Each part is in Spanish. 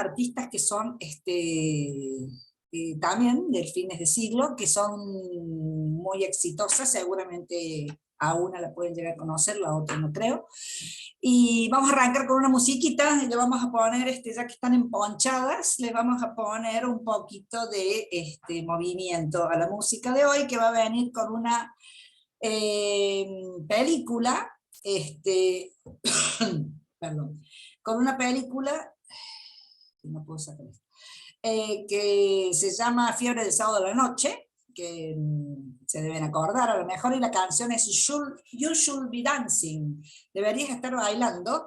artistas que son también del fines de siglo, que son muy exitosas, seguramente a una la pueden llegar a conocer, la otra no creo. Y vamos a arrancar con una musiquita, y le vamos a poner, ya que están emponchadas, les vamos a poner un poquito de movimiento a la música de hoy, que va a venir con una película, perdón, con una película, no puedo sacar esto, que se llama Fiebre del Sábado de la Noche, que se deben acordar a lo mejor, y la canción es You Should Be Dancing, deberías estar bailando.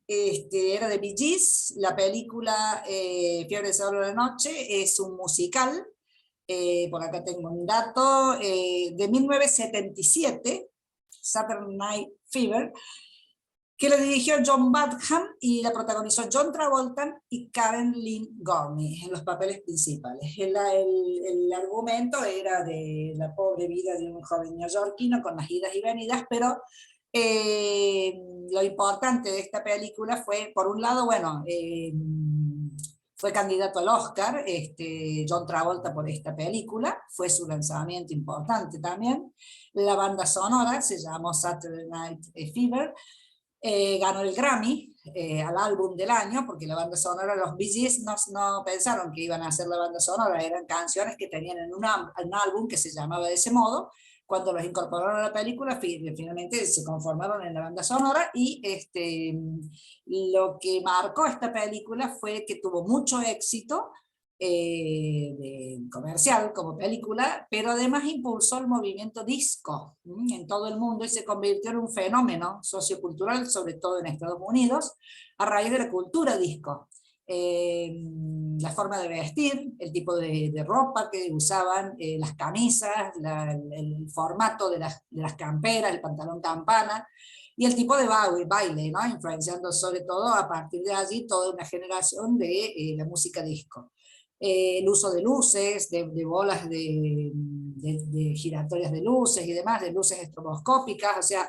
Era de Bee Gees. La película Fiebre del Sábado de la Noche es un musical, por acá tengo un dato, de 1977, Saturday Night Fever, que la dirigió John Badham y la protagonizó John Travolta y Karen Lynn Gorney en los papeles principales. El argumento era de la pobre vida de un joven neoyorquino con las idas y venidas, pero lo importante de esta película fue, por un lado, bueno, fue candidato al Oscar, John Travolta, por esta película, fue su lanzamiento importante también. La banda sonora se llamó Saturday Night Fever. Ganó el Grammy al álbum del año, porque la banda sonora, los Bee Gees no pensaron que iban a hacer la banda sonora, eran canciones que tenían en un álbum que se llamaba de ese modo. Cuando los incorporaron a la película, finalmente se conformaron en la banda sonora, y lo que marcó esta película fue que tuvo mucho éxito comercial como película, pero además impulsó el movimiento disco en todo el mundo, y se convirtió en un fenómeno sociocultural, sobre todo en Estados Unidos, a raíz de la cultura disco. La forma de vestir, el tipo de ropa que usaban, las camisas, el formato de las camperas, el pantalón campana, y el tipo de baile, ¿no? Influenciando sobre todo a partir de allí toda una generación de la música disco. El uso de luces, de bolas de giratorias de luces y demás, de luces estroboscópicas, o sea,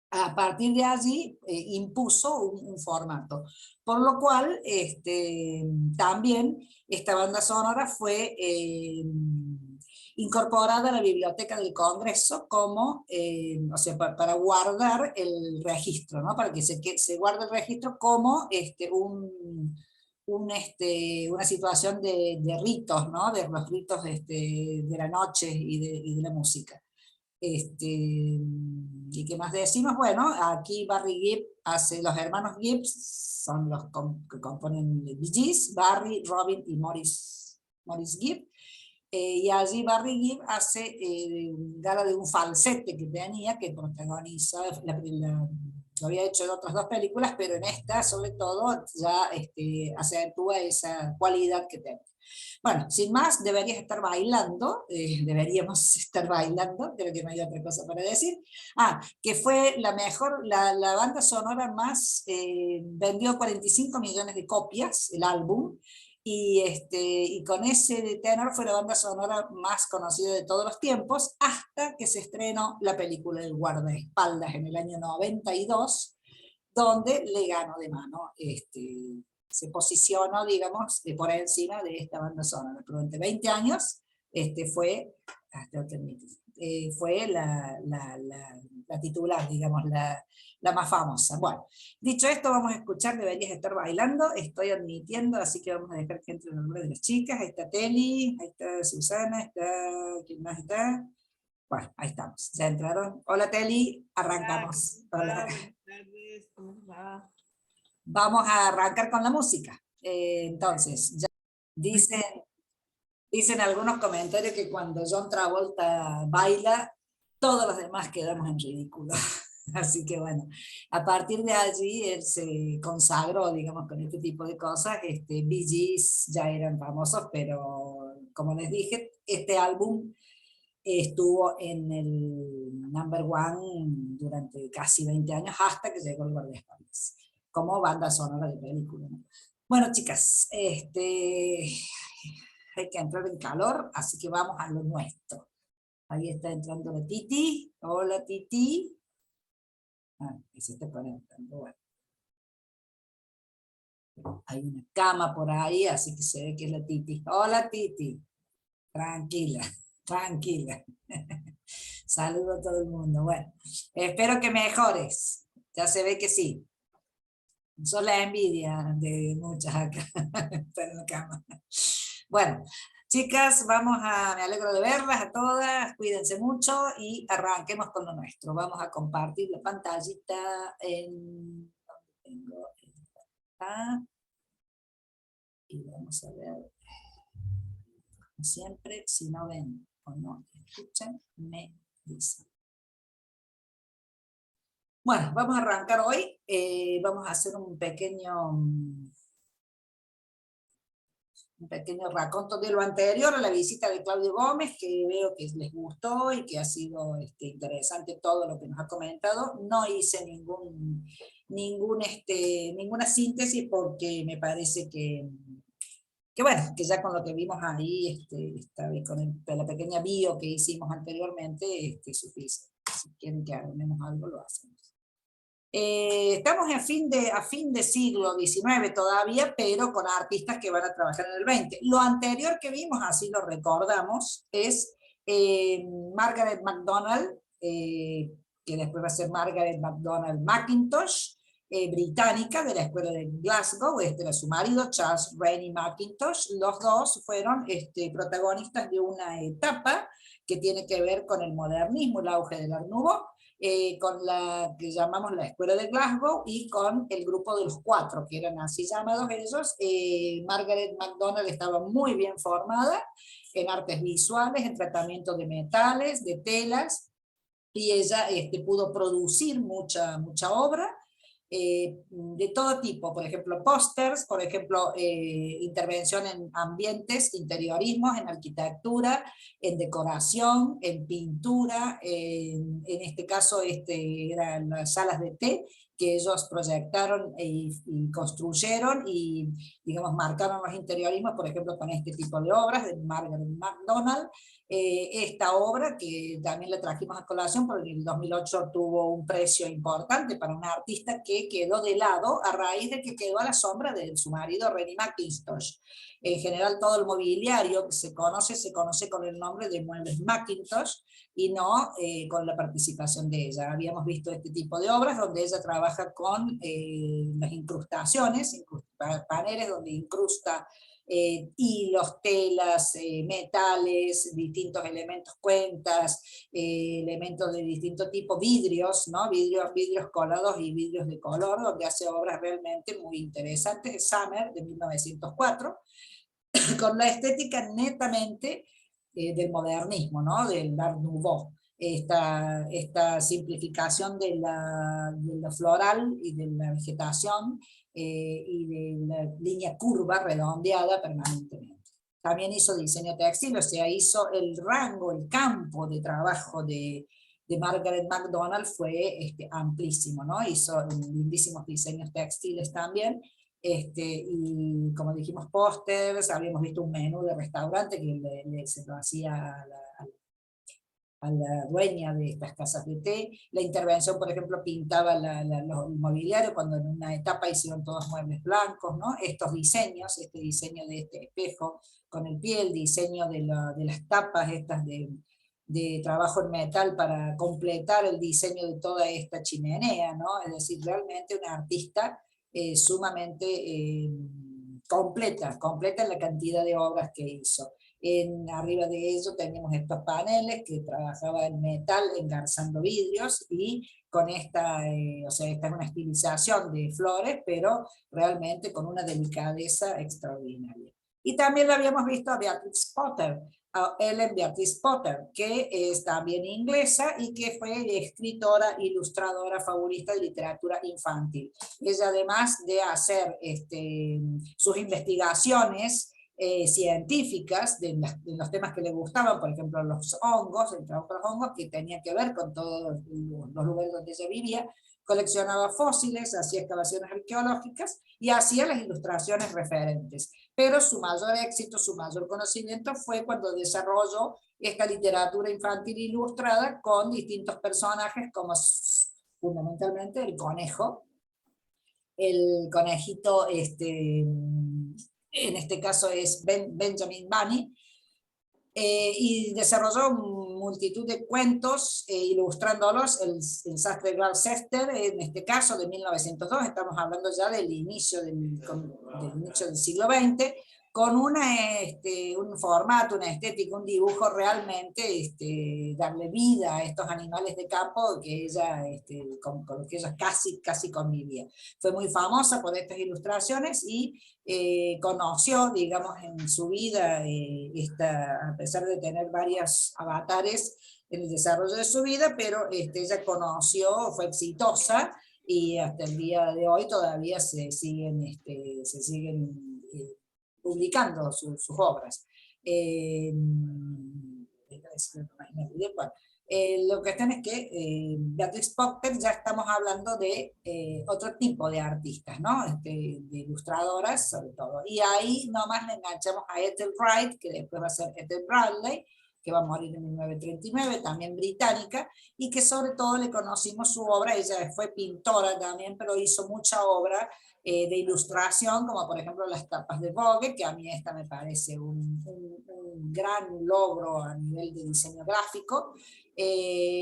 a partir de allí impuso un formato. Por lo cual, también esta banda sonora fue incorporada a la Biblioteca del Congreso como, o sea, para guardar el registro, ¿no? Para que se guarde el registro como una situación de ritos, ¿no? De los ritos de la noche y de la música. ¿Y qué más decimos? Bueno, aquí Barry Gibb hace, los hermanos Gibb son los que componen Bee Gees, Barry, Robin y Maurice Gibb. Y allí Barry Gibb hace gala de un falsete que tenía, que protagoniza, lo había hecho en otras dos películas, pero en esta sobre todo ya acentúa esa cualidad que tiene. Bueno, sin más, deberías estar bailando, deberíamos estar bailando, creo que no hay otra cosa para decir. Que fue la banda sonora más, vendió 45 millones de copias, el álbum, y con ese tenor fue la banda sonora más conocida de todos los tiempos, hasta que se estrenó la película El guardaespaldas en el año 92, donde le ganó de mano, se posicionó, digamos, de por encima de esta banda sonora. Durante 20 años fue la titular, digamos, la más famosa. Bueno, dicho esto, vamos a escuchar Deberías Estar Bailando. Estoy admitiendo, así que vamos a dejar que entre el nombre de las chicas. Ahí está Teli, ahí está Susana, ¿quién más está? Bueno, ahí estamos, ya entraron. Hola Teli, Hola, arrancamos. hola, Hola. buenas tardes, ¿cómo va? Vamos a arrancar con la música. Entonces, ya dicen, dicen algunos comentarios que cuando John Travolta baila, todos los demás quedamos en ridículo. Así que bueno, a partir de allí él se consagró, digamos, con este tipo de cosas. Bee Gees ya eran famosos, pero como les dije, este álbum estuvo en el number one durante casi 20 años, hasta que llegó el guardaespaldas, como banda sonora de película, ¿no? Bueno, chicas, hay que entrar en calor, así que vamos a lo nuestro. Ahí está entrando la Titi. Hola, Titi. Que se está conectando. Bueno. Hay una cama por ahí, así que se ve que es la Titi. Hola Titi, tranquila, tranquila. Saludo a todo el mundo. Bueno, espero que mejores. Ya se ve que sí. Son la envidia de muchas acá. Están en la cama. Bueno, chicas, me alegro de verlas a todas, cuídense mucho y arranquemos con lo nuestro. Vamos a compartir la pantallita en... Tengo esta. Y vamos a ver, como siempre, si no ven o no escuchan, me dicen. Bueno, vamos a arrancar hoy. Vamos a hacer un pequeño raconto de lo anterior a la visita de Claudio Gómez, que veo que les gustó y que ha sido interesante todo lo que nos ha comentado. No hice ninguna síntesis porque me parece que bueno, que ya con lo que vimos ahí, con la pequeña bio que hicimos anteriormente, es suficiente. Si quieren que armemos algo, lo hacemos. Estamos a fin de siglo XIX todavía, pero con artistas que van a trabajar en el XX. Lo anterior que vimos, así lo recordamos, es Margaret MacDonald, que después va a ser Margaret MacDonald Mackintosh, británica de la escuela de Glasgow. Este era su marido, Charles Rennie Mackintosh. Los dos fueron protagonistas de una etapa que tiene que ver con el modernismo, el auge del Art Nouveau, con la que llamamos la Escuela de Glasgow y con el grupo de los cuatro, que eran así llamados ellos. Margaret MacDonald estaba muy bien formada en artes visuales, en tratamiento de metales, de telas, y ella pudo producir mucha obra, de todo tipo, por ejemplo, pósters, por ejemplo, intervención en ambientes, interiorismos, en arquitectura, en decoración, en pintura, en este caso eran las salas de té que ellos proyectaron y construyeron y, digamos, marcaron los interiorismos, por ejemplo, con este tipo de obras de Margaret MacDonald. Esta obra, que también la trajimos a colación porque en el 2008 tuvo un precio importante para una artista que quedó de lado a raíz de que quedó a la sombra de su marido Rennie Mackintosh. En general todo el mobiliario que se conoce con el nombre de muebles Mackintosh y no con la participación de ella. Habíamos visto este tipo de obras donde ella trabaja con las incrustaciones, paneles donde incrusta hilos, telas, metales, distintos elementos, cuentas, elementos de distinto tipo, vidrios, ¿no? Vidrios colados y vidrios de color, donde hace obras realmente muy interesantes. Summer, de 1904, con la estética netamente del modernismo, ¿no? Del Art Nouveau. Esta simplificación de lo floral y de la vegetación y de la línea curva redondeada permanentemente. También hizo diseño textil, o sea, hizo el rango, el campo de trabajo de Margaret MacDonald fue amplísimo, ¿no? Hizo lindísimos diseños textiles también, y como dijimos, pósters. Habíamos visto un menú de restaurante que se lo hacía a la dueña de estas casas de té. La intervención, por ejemplo, pintaba el mobiliario, cuando en una etapa hicieron todos muebles blancos, ¿no? Estos diseños, este diseño de este espejo con el pie, el diseño de las tapas estas de trabajo en metal para completar el diseño de toda esta chimenea, ¿no? Es decir, realmente una artista sumamente completa en la cantidad de obras que hizo. Arriba de ello tenemos estos paneles que trabajaba en metal engarzando vidrios y con esta es una estilización de flores, pero realmente con una delicadeza extraordinaria. Y también lo habíamos visto a Beatrix Potter, a Ellen Beatrix Potter, que es también inglesa y que fue escritora, ilustradora, fabulista de literatura infantil. Ella, además de hacer sus investigaciones científicas de los temas que le gustaban, por ejemplo los hongos, el trabajo de los hongos, que tenía que ver con todos los lugares donde ella vivía, coleccionaba fósiles, hacía excavaciones arqueológicas y hacía las ilustraciones referentes. Pero su mayor éxito, su mayor conocimiento fue cuando desarrolló esta literatura infantil ilustrada con distintos personajes, como fundamentalmente el conejo, el conejito, en este caso es Benjamin Bunny, y desarrolló multitud de cuentos ilustrándolos, el sastre Gloucester, en este caso de 1902, estamos hablando ya del inicio del inicio del siglo XX, con un formato, una estética, un dibujo realmente darle vida a estos animales de campo que ella, con los que ella casi convivía. Fue muy famosa por estas ilustraciones y conoció, digamos, en su vida, a pesar de tener varios avatares en el desarrollo de su vida, pero ella conoció, fue exitosa, y hasta el día de hoy todavía se siguen publicando sus obras. Lo que están es que Beatrix Potter ya estamos hablando de otro tipo de artistas, ¿no? De ilustradoras sobre todo. Y ahí nomás le enganchamos a Ethel Wright, que después va a ser Ethel Bradley, que va a morir en 1939, también británica, y que sobre todo le conocimos su obra. Ella fue pintora también, pero hizo mucha obra de ilustración, como por ejemplo las tapas de Vogue, que a mí esta me parece un gran logro a nivel de diseño gráfico,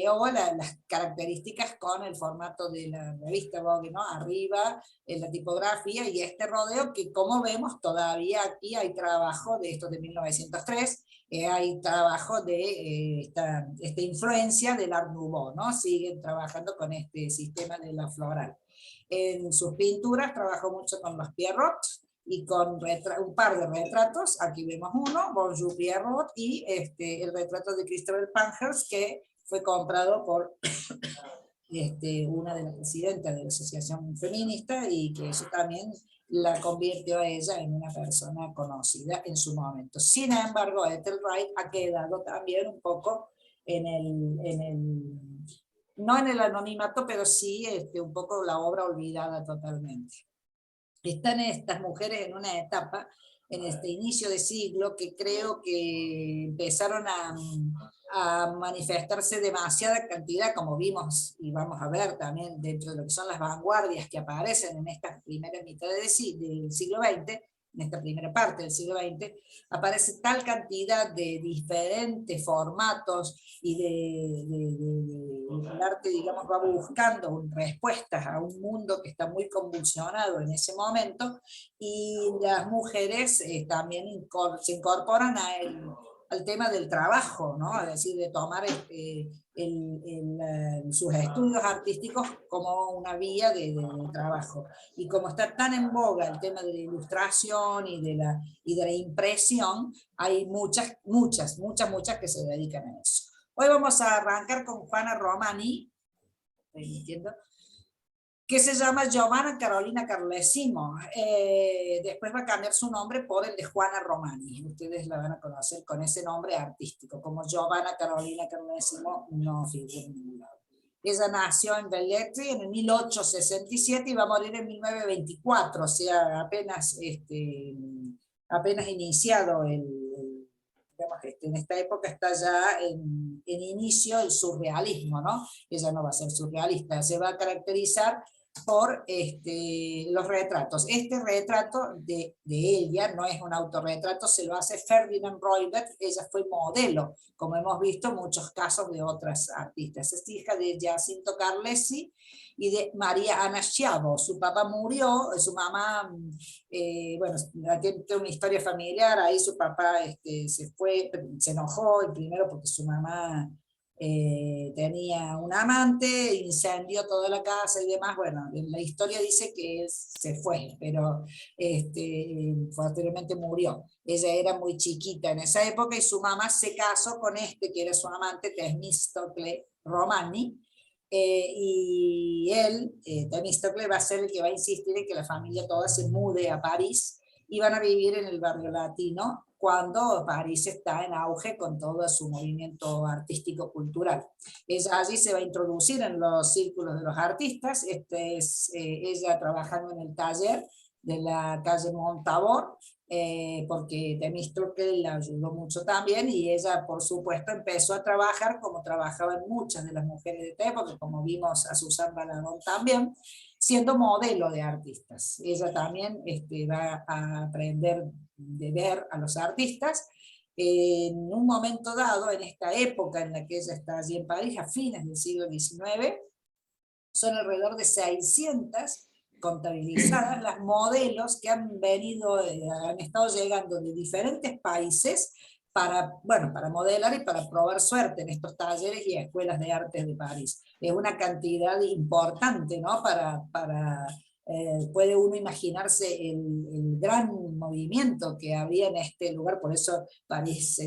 o las características con el formato de la revista Vogue, ¿no? Arriba en la tipografía y este rodeo que, como vemos, todavía aquí hay trabajo de estos de 1903, hay trabajo de esta influencia del Art Nouveau, ¿no? Siguen trabajando con este sistema de la floral. En sus pinturas trabajó mucho con los Pierrot y con un par de retratos. Aquí vemos uno, Bonjour Pierrot, y el retrato de Christopher Pankhurst, que fue comprado por una de las presidentas de la Asociación Feminista, y que eso también la convirtió a ella en una persona conocida en su momento. Sin embargo, Ethel Wright ha quedado también un poco no en el anonimato, pero sí un poco la obra olvidada totalmente. Están estas mujeres en una etapa, en este inicio de siglo, que creo que empezaron a manifestarse demasiada cantidad, como vimos y vamos a ver también dentro de lo que son las vanguardias que aparecen en esta primera mitad del siglo XX, en esta primera parte del siglo XX, aparece tal cantidad de diferentes formatos y el arte, digamos, va buscando respuestas a un mundo que está muy convulsionado en ese momento, y las mujeres también se incorporan al tema del trabajo, ¿no? Es decir, de tomar sus estudios artísticos como una vía de trabajo. Y como está tan en boga el tema de la ilustración y de la impresión, hay muchas que se dedican a eso. Hoy vamos a arrancar con Juana Romani, que se llama Giovanna Carolina Carlesimo. Después va a cambiar su nombre por el de Juana Romani. Ustedes la van a conocer con ese nombre artístico, como Giovanna Carolina Carlesimo no figura en ningún lado. Ella nació en Velletri en el 1867 y va a morir en 1924, o sea, apenas iniciado en esta época está ya en inicio el surrealismo, ¿no? Ella no va a ser surrealista, se va a caracterizar por los retratos. Este retrato de ella no es un autorretrato, se lo hace Ferdinand Roybet. Ella fue modelo, como hemos visto en muchos casos de otras artistas. Es hija de Giacinto Carlesi y de María Ana Schiavo. Su papá murió, su mamá, bueno, tiene una historia familiar, ahí su papá se enojó, primero porque su mamá tenía un amante, incendió toda la casa y demás. Bueno, la historia dice que él se fue, pero posteriormente murió. Ella era muy chiquita en esa época y su mamá se casó con que era su amante, Temístocle Romani, y él, Temístocle, va a ser el que va a insistir en que la familia toda se mude a París y van a vivir en el barrio latino cuando París está en auge con todo su movimiento artístico-cultural. Ella allí se va a introducir en los círculos de los artistas. Ella trabajando en el taller de la calle Montabor, porque Temístocle la ayudó mucho también, y ella, por supuesto, empezó a trabajar como trabajaban muchas de las mujeres de esta época, como vimos a Susan Baladón también. siendo modelo de artistas. Ella también va a aprender de ver a los artistas. En un momento dado, en esta época en la que ella está allí en París, a fines del siglo XIX, son alrededor de 600 contabilizadas las modelos que han venido, han estado llegando de diferentes países para, bueno, para modelar y para probar suerte en estos talleres y escuelas de artes de París. Es una cantidad importante, ¿no? Puede uno imaginarse el gran movimiento que había en este lugar, por eso París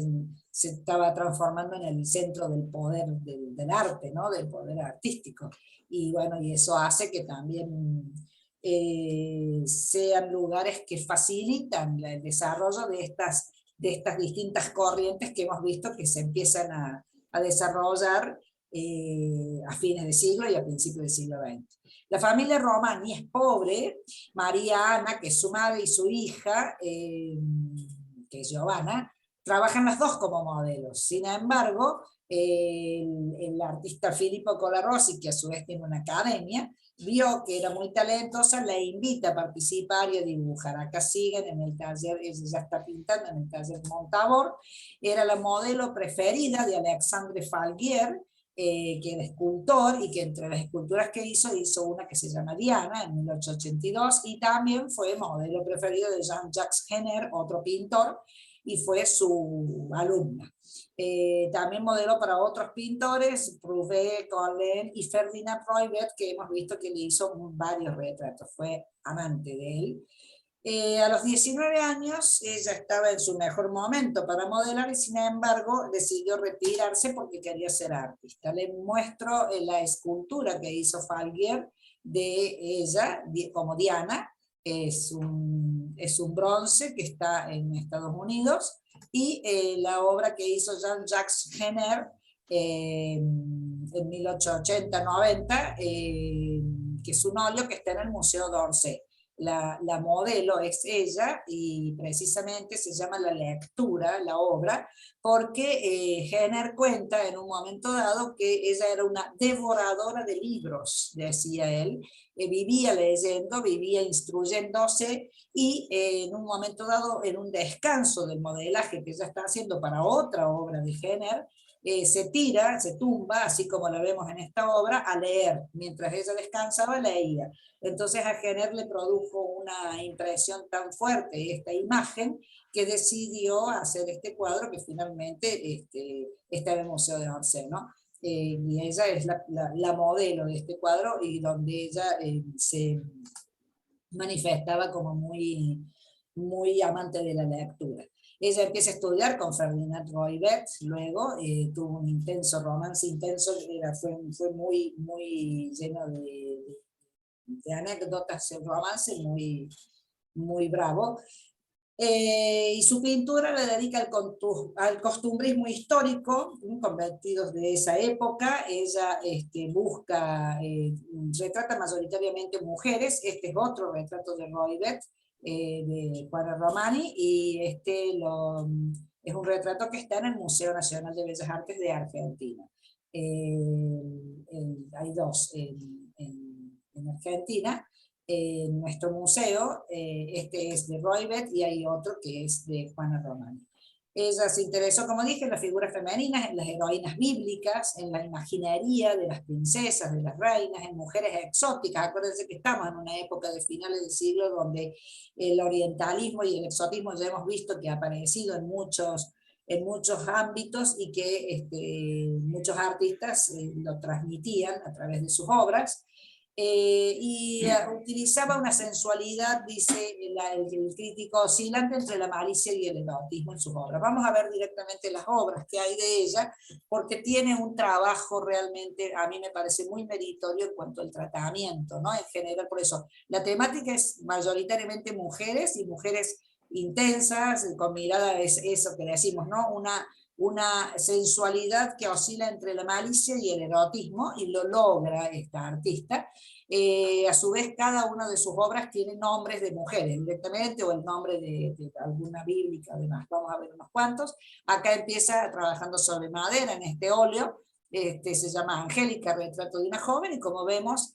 se estaba transformando en el centro del poder del arte, ¿no? Del poder artístico. Y bueno, y eso hace que también sean lugares que facilitan el desarrollo de estas distintas corrientes que hemos visto que se empiezan a desarrollar a fines de siglo y a principios del siglo XX. La familia Romani es pobre. María Ana, que es su madre, y su hija, que es Giovanna, trabajan las dos como modelos. Sin embargo, el artista Filippo Colarossi, que a su vez tiene una academia, vio que era muy talentosa, la invita a participar y a dibujar. Acá siguen en el taller, ella ya está pintando en el taller Montabor. Era la modelo preferida de Alexandre Falguier, que era escultor, y que entre las esculturas que hizo una que se llama Diana, en 1882, y también fue modelo preferido de Jean-Jacques Henner, otro pintor, y fue su alumna. También modeló para otros pintores, Prouvé, Colin y Ferdinand Roybet, que hemos visto que le hizo varios retratos, fue amante de él. A los 19 años ella estaba en su mejor momento para modelar, y sin embargo decidió retirarse porque quería ser artista. Le muestro la escultura que hizo Falguier de ella como Diana. Es un bronce que está en Estados Unidos, y la obra que hizo Jean-Jacques Henner en 1880-90, que es un óleo que está en el Museo d'Orsay. La modelo es ella, y precisamente se llama La Lectura, la obra, porque Henner cuenta en un momento dado que ella era una devoradora de libros, decía él, vivía leyendo, vivía instruyéndose, y en un momento dado, en un descanso del modelaje que ella está haciendo para otra obra de Henner, se tumba, así como la vemos en esta obra, a leer. Mientras ella descansaba, leía. Entonces a Henner le produjo una impresión tan fuerte esta imagen, que decidió hacer este cuadro que finalmente está en el Museo de Orsay, ¿no? Y ella es la modelo de este cuadro, y donde ella se manifestaba como muy, muy amante de la lectura. Ella empieza a estudiar con Ferdinand Roybet, luego tuvo un intenso romance, fue muy, muy lleno de anécdotas, el romance muy, muy bravo. Y su pintura le dedica al costumbrismo histórico, con vestidos de esa época. Ella retrata mayoritariamente mujeres. Este es otro retrato de Roybet, de Juana Romani, y es un retrato que está en el Museo Nacional de Bellas Artes de Argentina. Hay dos en Argentina. En nuestro museo, este es de Roybet, y hay otro que es de Juana Romani. Ella se interesó, como dije, en las figuras femeninas, en las heroínas bíblicas, en la imaginería de las princesas, de las reinas, en mujeres exóticas. Acuérdense que estamos en una época de finales del siglo donde el orientalismo y el exotismo ya hemos visto que ha aparecido en muchos ámbitos, y que muchos artistas lo transmitían a través de sus obras. Utilizaba una sensualidad, dice el crítico, oscilante entre la malicia y el erotismo en sus obras. Vamos a ver directamente las obras que hay de ella, porque tiene un trabajo realmente, a mí me parece muy meritorio en cuanto al tratamiento, ¿no? En general, por eso, la temática es mayoritariamente mujeres, y mujeres intensas, con mirada, es eso que decimos, ¿no? Una sensualidad que oscila entre la malicia y el erotismo, y lo logra esta artista. A su vez, cada una de sus obras tiene nombres de mujeres directamente, o el nombre de alguna bíblica, además. Vamos a ver unos cuantos. Acá empieza trabajando sobre madera en este óleo, se llama Angélica, retrato de una joven, y como vemos,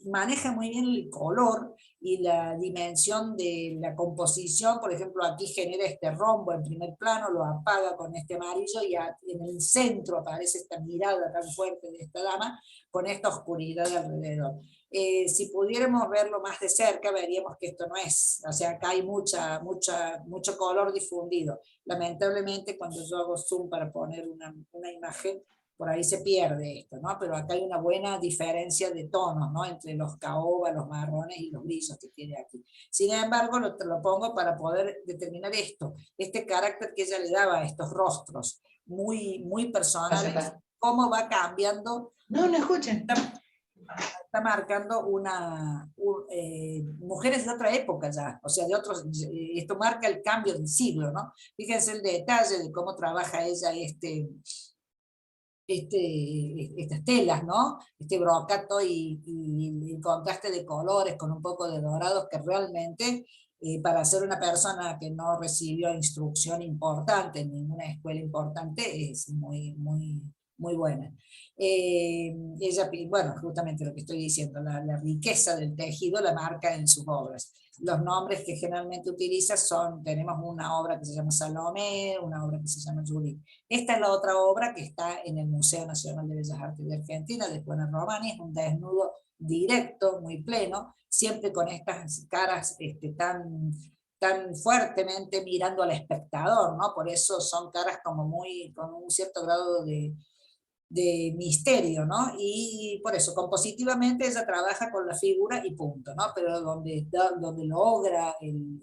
maneja muy bien el color y la dimensión de la composición. Por ejemplo, aquí genera este rombo en primer plano, lo apaga con este amarillo y en el centro aparece esta mirada tan fuerte de esta dama con esta oscuridad alrededor. Si pudiéramos verlo más de cerca, veríamos que esto no es, o sea, acá hay mucho color difundido. Lamentablemente, cuando yo hago zoom para poner una imagen, por ahí se pierde esto, ¿no? Pero acá hay una buena diferencia de tonos, ¿no? Entre los caoba, los marrones y los grisos que tiene aquí. Sin embargo, te lo pongo para poder determinar esto, este carácter que ella le daba a estos rostros, muy personales, cómo va cambiando. No escuchen. Está marcando mujeres de otra época ya, o sea, esto marca el cambio del siglo, ¿no? Fíjense el detalle de cómo trabaja ella estas telas, ¿no? Este brocato y el contraste de colores con un poco de dorados que realmente, para ser una persona que no recibió instrucción importante en ninguna escuela importante, es muy buena. Ella, bueno, justamente lo que estoy diciendo, la riqueza del tejido la marca en sus obras. Los nombres que generalmente utiliza tenemos una obra que se llama Salomé, una obra que se llama Judith. Esta es la otra obra que está en el Museo Nacional de Bellas Artes de Argentina, de Juana Romani, es un desnudo directo, muy pleno, siempre con estas caras tan fuertemente mirando al espectador, ¿no? Por eso son caras como con un cierto grado de misterio, ¿no? Y por eso, compositivamente ella trabaja con la figura y punto, ¿no? Pero donde logra el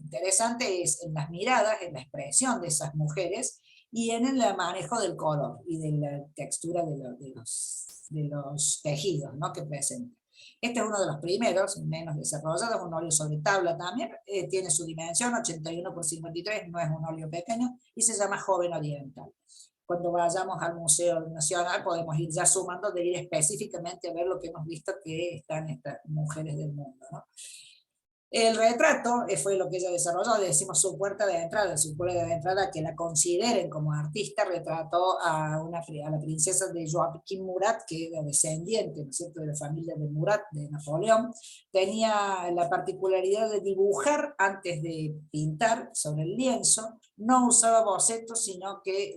interesante es en las miradas, en la expresión de esas mujeres y en el manejo del color y de la textura de los tejidos, ¿no? Que presenta. Este es uno de los primeros, menos desarrollados, un óleo sobre tabla también, tiene su dimensión, 81 por 53, no es un óleo pequeño, y se llama Joven Oriental. Cuando vayamos al Museo Nacional podemos ir ya sumando de ir específicamente a ver lo que hemos visto que están estas mujeres del mundo, ¿no? El retrato fue lo que ella desarrolló, decimos su puerta de entrada, que la consideren como artista. Retrató a la princesa de Joaquín Murat, que era descendiente, ¿no es cierto?, de la familia de Murat, de Napoleón. Tenía la particularidad de dibujar antes de pintar sobre el lienzo, no usaba bocetos, sino que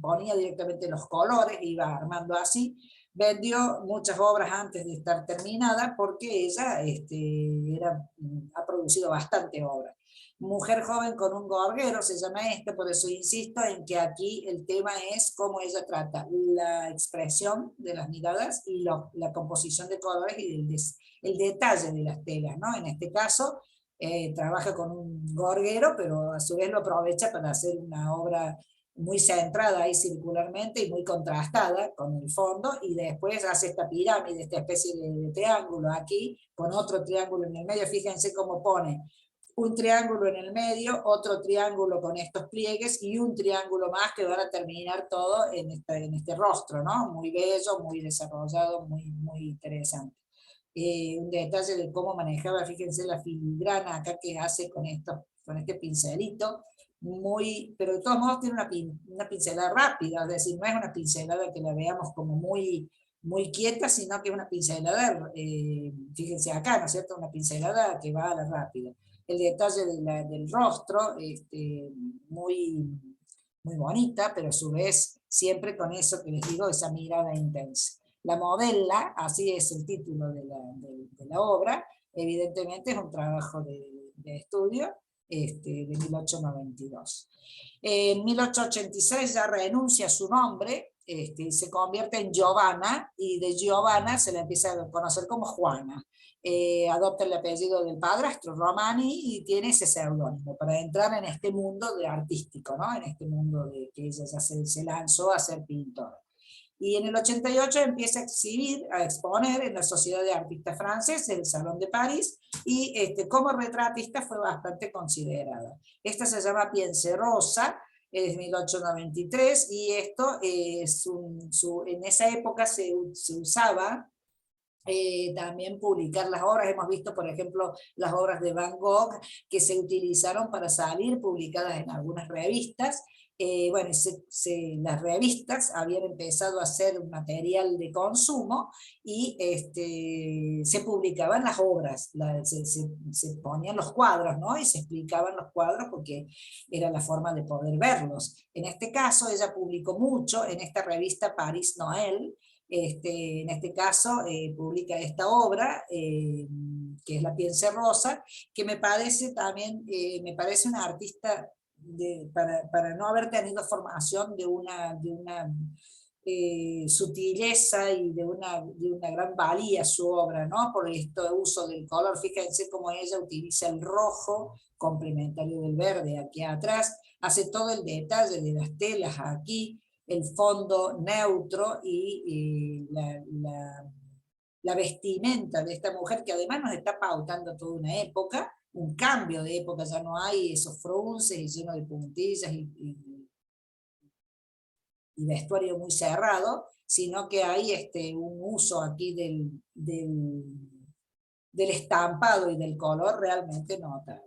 ponía directamente los colores, iba armando así. Vendió muchas obras antes de estar terminada porque ella ha producido bastante obra. Mujer joven con un gorguero se llama por eso insisto en que aquí el tema es cómo ella trata la expresión de las miradas y la composición de colores y el detalle de las telas, ¿no? En este caso trabaja con un gorguero, pero a su vez lo aprovecha para hacer una obra muy centrada ahí circularmente y muy contrastada con el fondo, y después hace esta pirámide, esta especie de triángulo aquí, con otro triángulo en el medio. Fíjense cómo pone un triángulo en el medio, otro triángulo con estos pliegues y un triángulo más que van a terminar todo en este rostro, ¿no? Muy bello, muy desarrollado, muy interesante. Un detalle de cómo manejaba, fíjense la filigrana acá que hace con este pincelito, pero de todos modos tiene una pincelada rápida, es decir, no es una pincelada que la veamos como muy quieta, sino que es una pincelada, fíjense acá, ¿no es cierto?, una pincelada que va a la rápida. El detalle del rostro, muy bonita, pero a su vez siempre con eso que les digo, esa mirada intensa. La modella, así es el título de la obra, evidentemente es un trabajo de estudio, de 1892. En 1886 ya renuncia a su nombre, y se convierte en Giovanna, y de Giovanna se la empieza a conocer como Juana. Adopta el apellido del padrastro Romani y tiene ese seudónimo para entrar en este mundo artístico, ¿no? En este mundo de que ella ya se lanzó a ser pintora. Y en el 88 empieza a exhibir, a exponer en la Sociedad de Artistas Franceses, el Salón de París, y como retratista fue bastante considerada. Esta se llama Piense Rosa, es 1893, y esto en esa época se usaba también publicar las obras. Hemos visto, por ejemplo, las obras de Van Gogh que se utilizaron para salir publicadas en algunas revistas. Bueno, las revistas habían empezado a hacer un material de consumo y se publicaban las obras, se ponían los cuadros, ¿no? Y se explicaban los cuadros porque era la forma de poder verlos. En este caso, ella publicó mucho en esta revista Paris Noël. En este caso publica esta obra, que es La Piense Rosa, que me parece también, me parece una artista, para no haber tenido formación de una sutileza y de una gran valía su obra, ¿no? Por esto de uso del color. Fíjense cómo ella utiliza el rojo complementario del verde aquí atrás, hace todo el detalle de las telas aquí, el fondo neutro y la vestimenta de esta mujer, que además nos está pautando toda una época, un cambio de época. Ya no hay esos frunces llenos de puntillas y vestuario muy cerrado, sino que hay un uso aquí del estampado y del color realmente notable.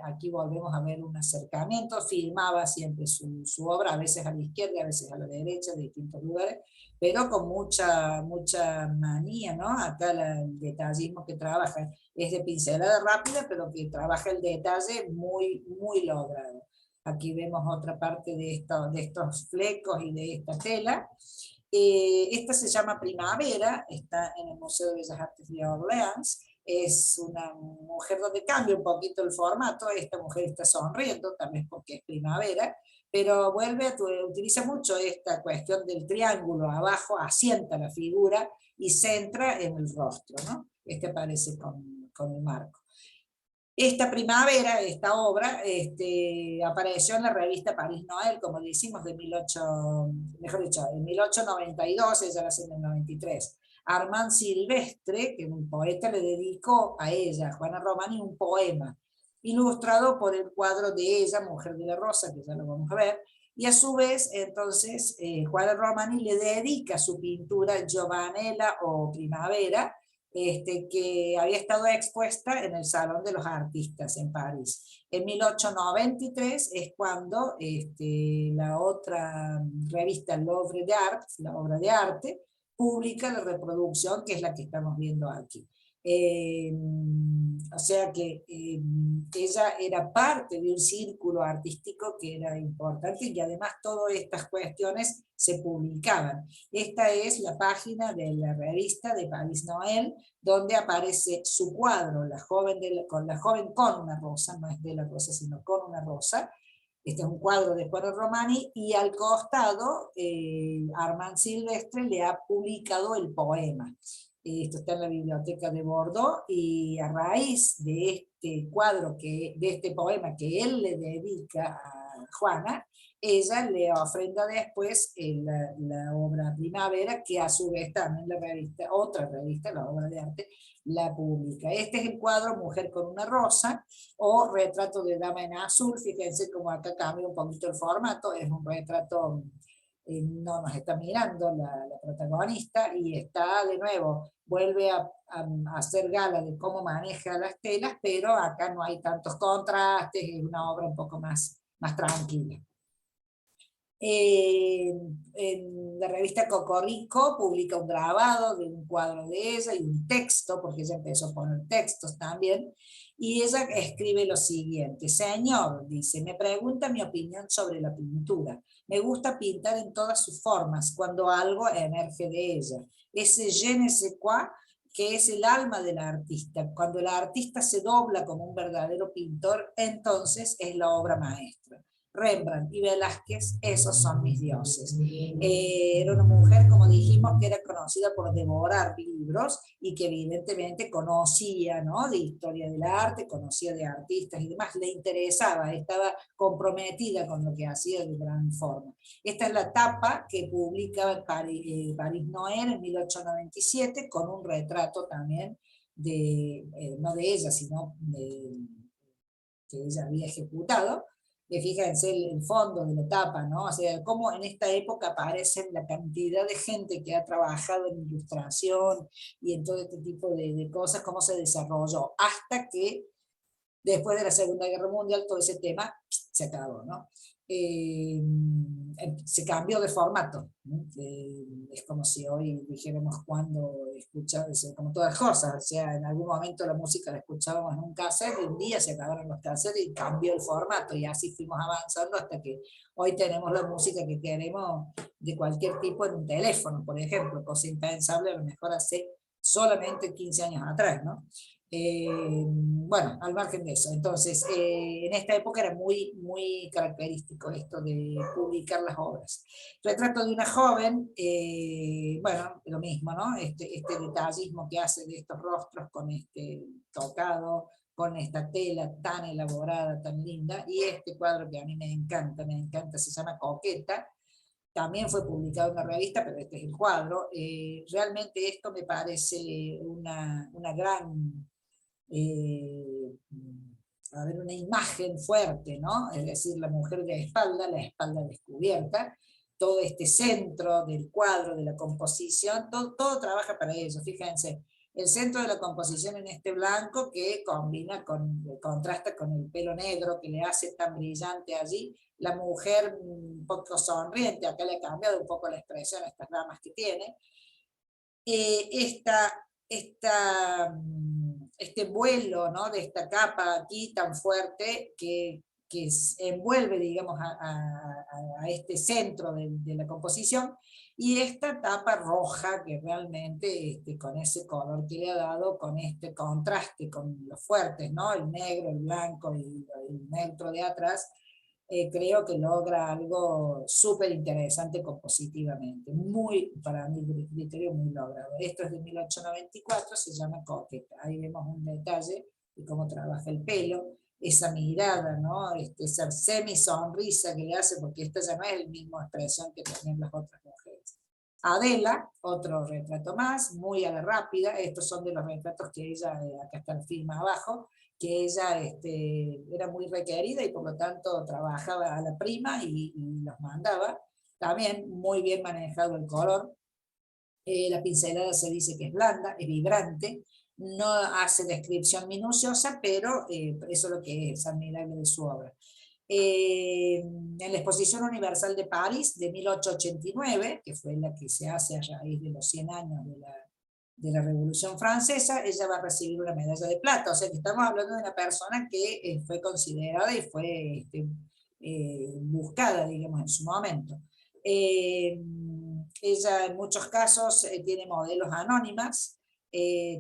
Aquí volvemos a ver un acercamiento. Filmaba siempre su obra, a veces a la izquierda, a veces a la derecha, de distintos lugares, pero con mucha manía, ¿no? Acá el detallismo que trabaja es de pincelada rápida, pero que trabaja el detalle muy, muy logrado. Aquí vemos otra parte de estos flecos y de esta tela. Esta se llama Primavera, está en el Museo de Bellas Artes de Orleans. Es una mujer donde cambia un poquito el formato. Esta mujer está sonriendo, también porque es primavera, pero utiliza mucho esta cuestión del triángulo abajo, asienta la figura y centra en el rostro, ¿no? Aparece con el marco. Esta primavera, esta obra, apareció en la revista Paris Noël, como decimos, de 1892, ella la hace en el 93. Armand Silvestre, que es un poeta, le dedicó a ella, Juana Romani, un poema, ilustrado por el cuadro de ella, Mujer de la Rosa, que ya lo vamos a ver, y a su vez, entonces, Juana Romani le dedica su pintura Giovanella o Primavera, que había estado expuesta en el Salón de los Artistas en París. En 1893 es cuando la otra revista, L'Œuvre d'Art, la obra de arte, publica la reproducción, que es la que estamos viendo aquí. O sea que ella era parte de un círculo artístico que era importante, y además todas estas cuestiones se publicaban. Esta es la página de la revista de Paris Noël, donde aparece su cuadro, la joven con una rosa, no es de la rosa, sino con una rosa. Este es un cuadro de Juana Romani, y al costado Armand Silvestre le ha publicado el poema. Esto está en la biblioteca de Bordeaux, y a raíz de este cuadro, de este poema que él le dedica a Juana, ella le ofrenda después la obra Primavera, que a su vez también la revista, otra revista, la obra de arte, la publica. Este es el cuadro Mujer con una rosa, o Retrato de Dama en Azul. Fíjense cómo acá cambia un poquito el formato, es un retrato, no nos está mirando la protagonista, y está de nuevo, vuelve a hacer gala de cómo maneja las telas, pero acá no hay tantos contrastes, es una obra un poco más tranquila. En la revista Cocorico publica un grabado de un cuadro de ella y un texto, porque ella empezó a poner textos también, y ella escribe lo siguiente: Señor, dice, me pregunta mi opinión sobre la pintura. Me gusta pintar en todas sus formas, cuando algo emerge de ella. Ese je ne sais quoi, que es el alma del artista. Cuando el artista se dobla como un verdadero pintor, entonces es la obra maestra. Rembrandt y Velázquez, esos son mis dioses. Era una mujer, como dijimos, que era conocida por devorar libros, y que evidentemente conocía, ¿no?, de historia del arte, conocía de artistas y demás, le interesaba, estaba comprometida con lo que hacía de gran forma. Esta es la tapa que publica Paris Noël en 1897, con un retrato también no de ella, sino que ella había ejecutado, fíjense el fondo de la tapa, ¿no? O sea, cómo en esta época aparecen la cantidad de gente que ha trabajado en ilustración y en todo este tipo de cosas, cómo se desarrolló, hasta que después de la Segunda Guerra Mundial todo ese tema se acabó, ¿no? Se cambió de formato, ¿no? Es como si hoy dijéramos cuando escuchar, como todas las cosas, o sea, en algún momento la música la escuchábamos en un cassette, y un día se acabaron los cassettes y cambió el formato, y así fuimos avanzando hasta que hoy tenemos la música que queremos de cualquier tipo en un teléfono, por ejemplo, cosa impensable a lo mejor hace solamente 15 años atrás, ¿no? Bueno, al margen de eso, entonces, en esta época era muy característico esto de publicar las obras. Retrato de una joven, bueno, lo mismo, ¿no? Este detallismo que hace de estos rostros con este tocado, con esta tela tan elaborada, tan linda, y este cuadro que a mí me encanta, se llama Coqueta. También fue publicado en una revista, pero este es el cuadro. Realmente esto me parece una gran a ver, una imagen fuerte, ¿no? Es decir, la mujer de espalda, la espalda descubierta, todo este centro del cuadro, de la composición, todo trabaja para ello, fíjense. El centro de la composición en este blanco que combina contrasta con el pelo negro que le hace tan brillante allí. La mujer un poco sonriente, acá le ha cambiado un poco la expresión a estas ramas que tiene. Este vuelo, ¿no? De esta capa aquí tan fuerte que envuelve, digamos, a este centro de la composición, y esta tapa roja que realmente con ese color que le ha dado, con este contraste con los fuertes, ¿no? El negro, el blanco y el neutro de atrás, creo que logra algo súper interesante compositivamente, para mi criterio, muy logrado. Esto es de 1894, se llama Coqueta. Ahí vemos un detalle de cómo trabaja el pelo, esa mirada, ¿no? Esa semi-sonrisa que le hace, porque esta ya no es la misma expresión que tenían las otras mujeres. Adela, otro retrato más, muy a la rápida. Estos son de los retratos que ella, acá está el film abajo, que ella era muy requerida y por lo tanto trabajaba a la prima y los mandaba. También muy bien manejado el color. La pincelada se dice que es blanda, es vibrante, no hace descripción minuciosa, pero eso es lo que es admirable de su obra. En la Exposición Universal de París de 1889, que fue la que se hace a raíz de los 100 años de la Revolución Francesa, ella va a recibir una medalla de plata. O sea que estamos hablando de una persona que fue considerada y fue buscada, digamos, en su momento. Ella en muchos casos tiene modelos anónimas,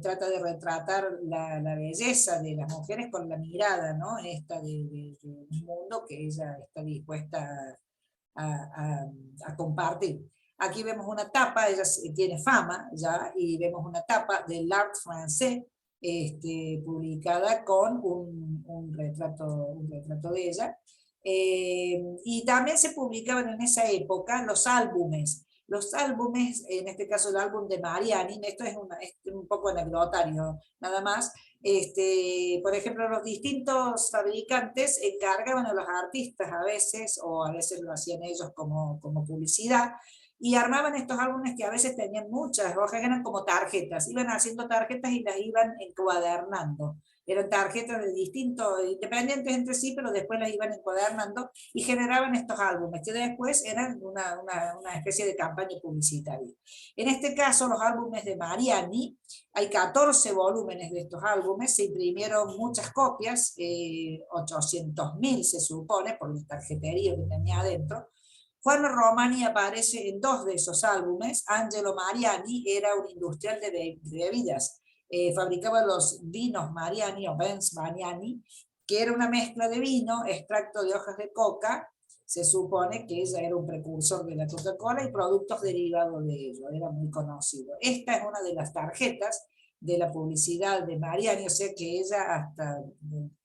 trata de retratar la belleza de las mujeres con la mirada, ¿no? Esta de un mundo que ella está dispuesta a compartir. Aquí vemos una tapa, ella tiene fama ya, y vemos una tapa del L'Art Français, publicada con un retrato de ella. Y también se publicaban en esa época los álbumes, en este caso el álbum de Mariani. Esto es un poco anecdotario nada más. Por ejemplo, los distintos fabricantes encargaban a los artistas a veces, o a veces lo hacían ellos como publicidad, y armaban estos álbumes que a veces tenían muchas hojas, eran como tarjetas, iban haciendo tarjetas y las iban encuadernando. Eran tarjetas de distintos, independientes entre sí, pero después las iban encuadernando y generaban estos álbumes, que después eran una especie de campaña publicitaria. En este caso, los álbumes de Mariani, hay 14 volúmenes de estos álbumes, se imprimieron muchas copias, 800.000 se supone, por el tarjeterío que tenía adentro. Juan Romani aparece en 2 de esos álbumes. Angelo Mariani era un industrial de bebidas, fabricaba los vinos Mariani o Benz Mariani, que era una mezcla de vino, extracto de hojas de coca. Se supone que ella era un precursor de la Coca-Cola y productos derivados de ello, era muy conocido. Esta es una de las tarjetas de la publicidad de Mariani, o sea que ella hasta,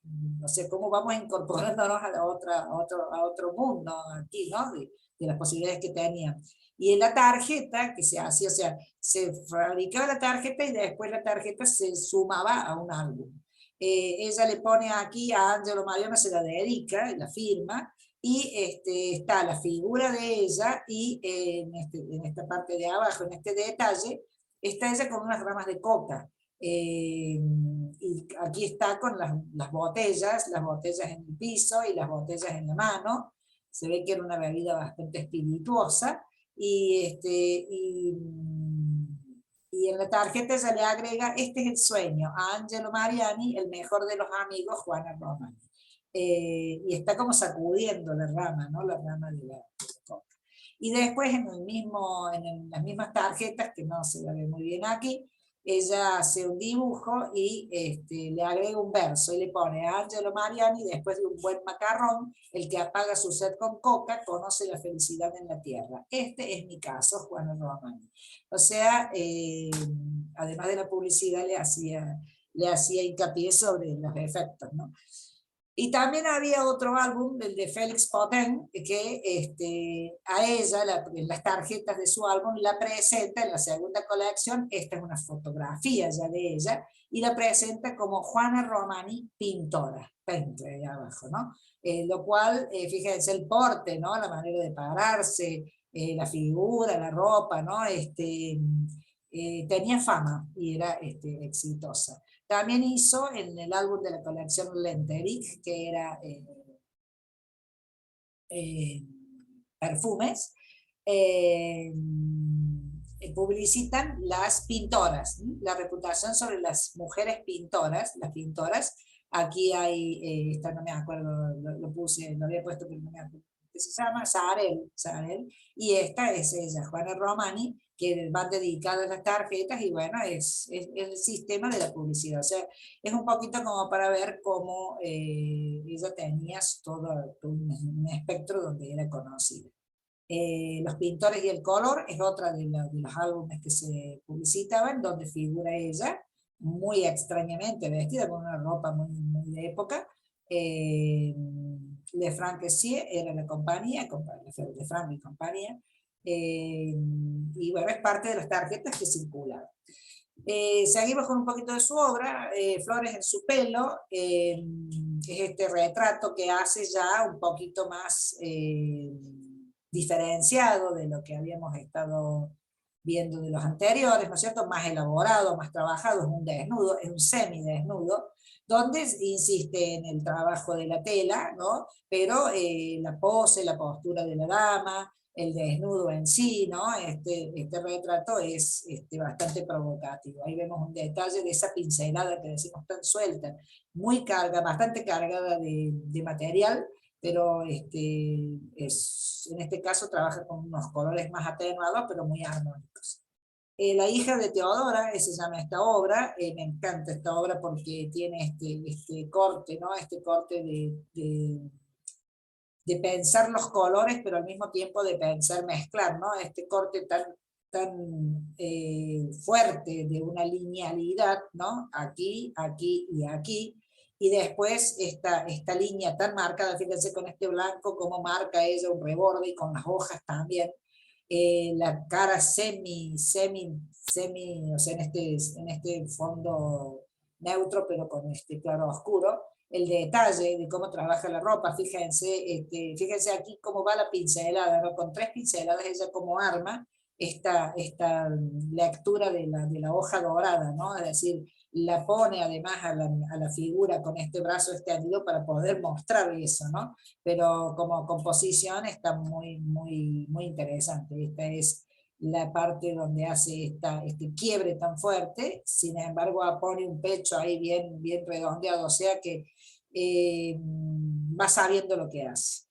no sé cómo vamos incorporándonos a otro mundo aquí, ¿no? De las posibilidades que tenían. Y en la tarjeta que se hacía, o sea, se fabricaba la tarjeta y después la tarjeta se sumaba a un álbum. ella le pone aquí a Angelo Mariano, se la dedica, la firma, y está la figura de ella, y en esta parte de abajo, en este detalle, está ella con unas ramas de coca. Y aquí está con las botellas en el piso y las botellas en la mano. Se ve que era una bebida bastante espirituosa, y en la tarjeta ella le agrega: este es el sueño, a Angelo Mariani, el mejor de los amigos, Juana Romani. Y está como sacudiendo la rama, ¿no? La rama de la coca. Y después en las mismas tarjetas, que no se la ve muy bien aquí, ella hace un dibujo y le agrega un verso y le pone: a Angelo Mariani, después de un buen macarrón, el que apaga su sed con coca, conoce la felicidad en la tierra. Este es mi caso, Juana Romani. O sea, además de la publicidad, le hacía hincapié sobre los efectos, ¿no? Y también había otro álbum, el de Félix Potin, que a ella, en las tarjetas de su álbum, la presenta en la segunda colección. Esta es una fotografía ya de ella, y la presenta como Juana Romani, pintora, painter, ahí abajo, ¿no? Lo cual, fíjense, el porte, ¿no? La manera de pararse, la figura, la ropa, ¿no? Tenía fama y era exitosa. También hizo en el álbum de la colección Lenteric, que era perfumes, publicitan las pintoras, ¿sí? La reputación sobre las mujeres pintoras, las pintoras. Aquí hay, esta no me acuerdo, lo puse, lo había puesto, pero no me acuerdo, que se llama Sarel, y esta es ella, Juana Romani, que van dedicadas las tarjetas, y bueno, es el sistema de la publicidad. O sea, es un poquito como para ver cómo ella tenía todo un espectro donde era conocida. Los pintores y el color es otra de los álbumes que se publicitaban, donde figura ella, muy extrañamente vestida, con una ropa muy de época. Le Franc era la compañía, Le Franc y compañía. Y bueno, es parte de las tarjetas que circulan. Seguimos con un poquito de su obra, Flores en su pelo, es este retrato que hace ya un poquito más diferenciado de lo que habíamos estado viendo de los anteriores, ¿no es cierto? Más elaborado, más trabajado, es un desnudo, es un semidesnudo, donde insiste en el trabajo de la tela, ¿no? Pero la pose, la postura de la dama, el desnudo en sí, ¿no? Este retrato es bastante provocativo. Ahí vemos un detalle de esa pincelada que decimos tan suelta, muy bastante cargada de material, pero en este caso trabaja con unos colores más atenuados, pero muy armónicos. La hija de Teodora, se llama esta obra. Me encanta esta obra porque tiene este corte, ¿no? Este corte de pensar los colores, pero al mismo tiempo de pensar mezclar, ¿no? Este corte tan fuerte de una linealidad, ¿no? Aquí, aquí y aquí, y después esta línea tan marcada, fíjense con este blanco, cómo marca ella un reborde, y con las hojas también, la cara o sea, en este fondo neutro, pero con este claro oscuro, el detalle de cómo trabaja la ropa. Fíjense aquí cómo va la pincelada, ¿no? Con 3 pinceladas ella como arma esta lectura de la hoja dorada, ¿no? Es decir, la pone además a la figura con este brazo extendido para poder mostrar eso, ¿no? Pero como composición está muy interesante. Esta es la parte donde hace este quiebre tan fuerte, sin embargo pone un pecho ahí bien redondeado, o sea que va sabiendo lo que hace.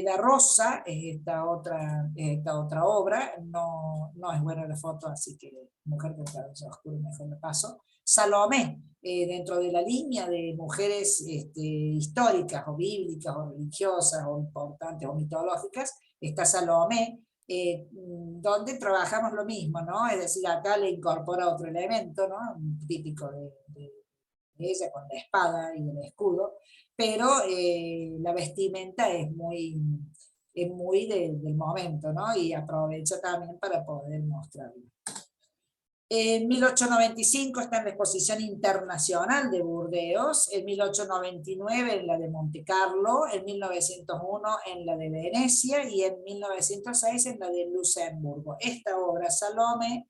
La Rosa es esta otra obra, no es buena la foto, así que mujer con cabello oscuro mejor me paso. Salomé, dentro de la línea de mujeres históricas o bíblicas o religiosas o importantes o mitológicas, está Salomé, donde trabajamos lo mismo, ¿no? Es decir, acá le incorpora otro elemento, ¿no? Típico de ella, con la espada y el escudo, pero la vestimenta es muy del momento, ¿no? Y aprovecha también para poder mostrarlo. En 1895 está en la Exposición Internacional de Burdeos, en 1899 en la de Monte Carlo, en 1901 en la de Venecia y en 1906 en la de Luxemburgo. Esta obra, Salome,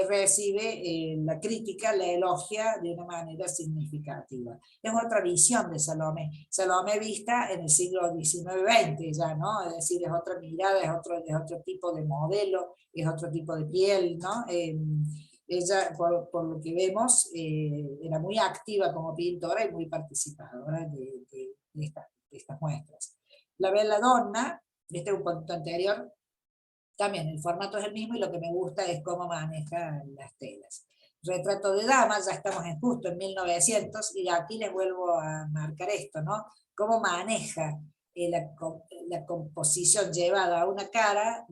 recibe la crítica, la elogia de una manera significativa. Es otra visión de Salome, Salome vista en el siglo XIX-XX ya, ¿no? Es decir, es otra mirada, es otro tipo de modelo, es otro tipo de piel, ¿no? Ella, por lo que vemos, era muy activa como pintora y muy participadora de estas muestras. La Belladonna, este es un punto anterior, también el formato es el mismo y lo que me gusta es cómo maneja las telas. Retrato de dama, ya estamos justo en 1900 y aquí les vuelvo a marcar esto, ¿no? Cómo maneja la composición llevada a una cara,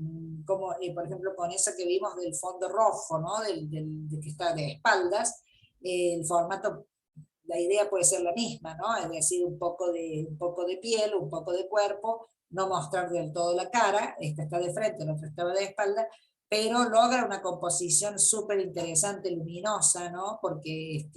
como por ejemplo con eso que vimos del fondo rojo, ¿no? De que está de espaldas, el formato, la idea puede ser la misma, ¿no? Es decir, un poco de piel, un poco de cuerpo, no mostrar del todo la cara, esta está de frente, la otra estaba de espalda, pero logra una composición súper interesante, luminosa, ¿no? Porque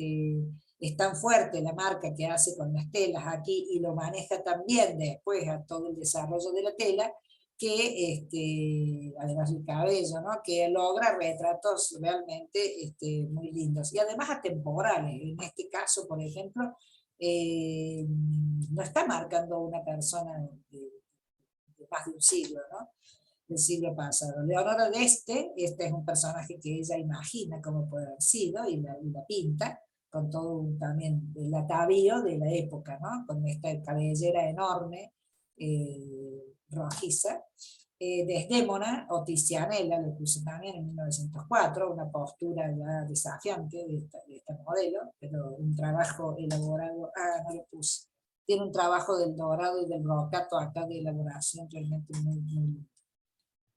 es tan fuerte la marca que hace con las telas aquí y lo maneja también después a todo el desarrollo de la tela, que además el cabello, ¿no? Que logra retratos realmente muy lindos y además atemporales. En este caso, por ejemplo, no está marcando una persona de más de un siglo, ¿no? Del siglo pasado. Leonora este es un personaje que ella imagina cómo puede haber sido y la pinta con todo también el atavío de la época, ¿no? Con esta cabellera enorme, rojiza. Desdémona o Tizianella le puso también en 1904, una postura ya desafiante de esta modelo, pero un trabajo elaborado, no lo puse, tiene un trabajo del dorado y del brocato acá de elaboración realmente muy.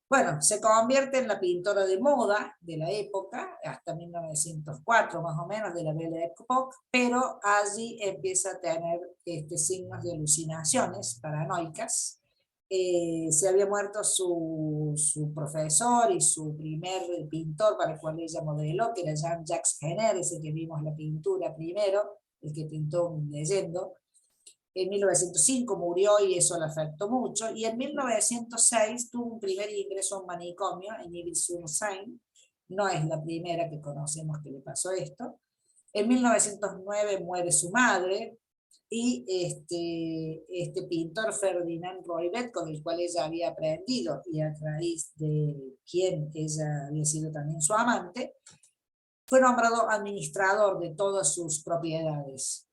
Bueno, se convierte en la pintora de moda de la época, hasta 1904 más o menos, de la Belle Époque, pero allí empieza a tener signos de alucinaciones paranoicas. Se había muerto su profesor y su primer pintor para el cual ella modeló, que era Jean-Jacques Henner, ese que vimos la pintura primero, el que pintó un leyendo. En 1905 murió y eso le afectó mucho, y en 1906 tuvo un primer ingreso a un manicomio en Ivry-sur-Seine, no es la primera que conocemos que le pasó esto. En 1909 muere su madre, y este pintor Ferdinand Roybet, con el cual ella había aprendido, y a raíz de quien ella había sido también su amante, fue nombrado administrador de todas sus propiedades.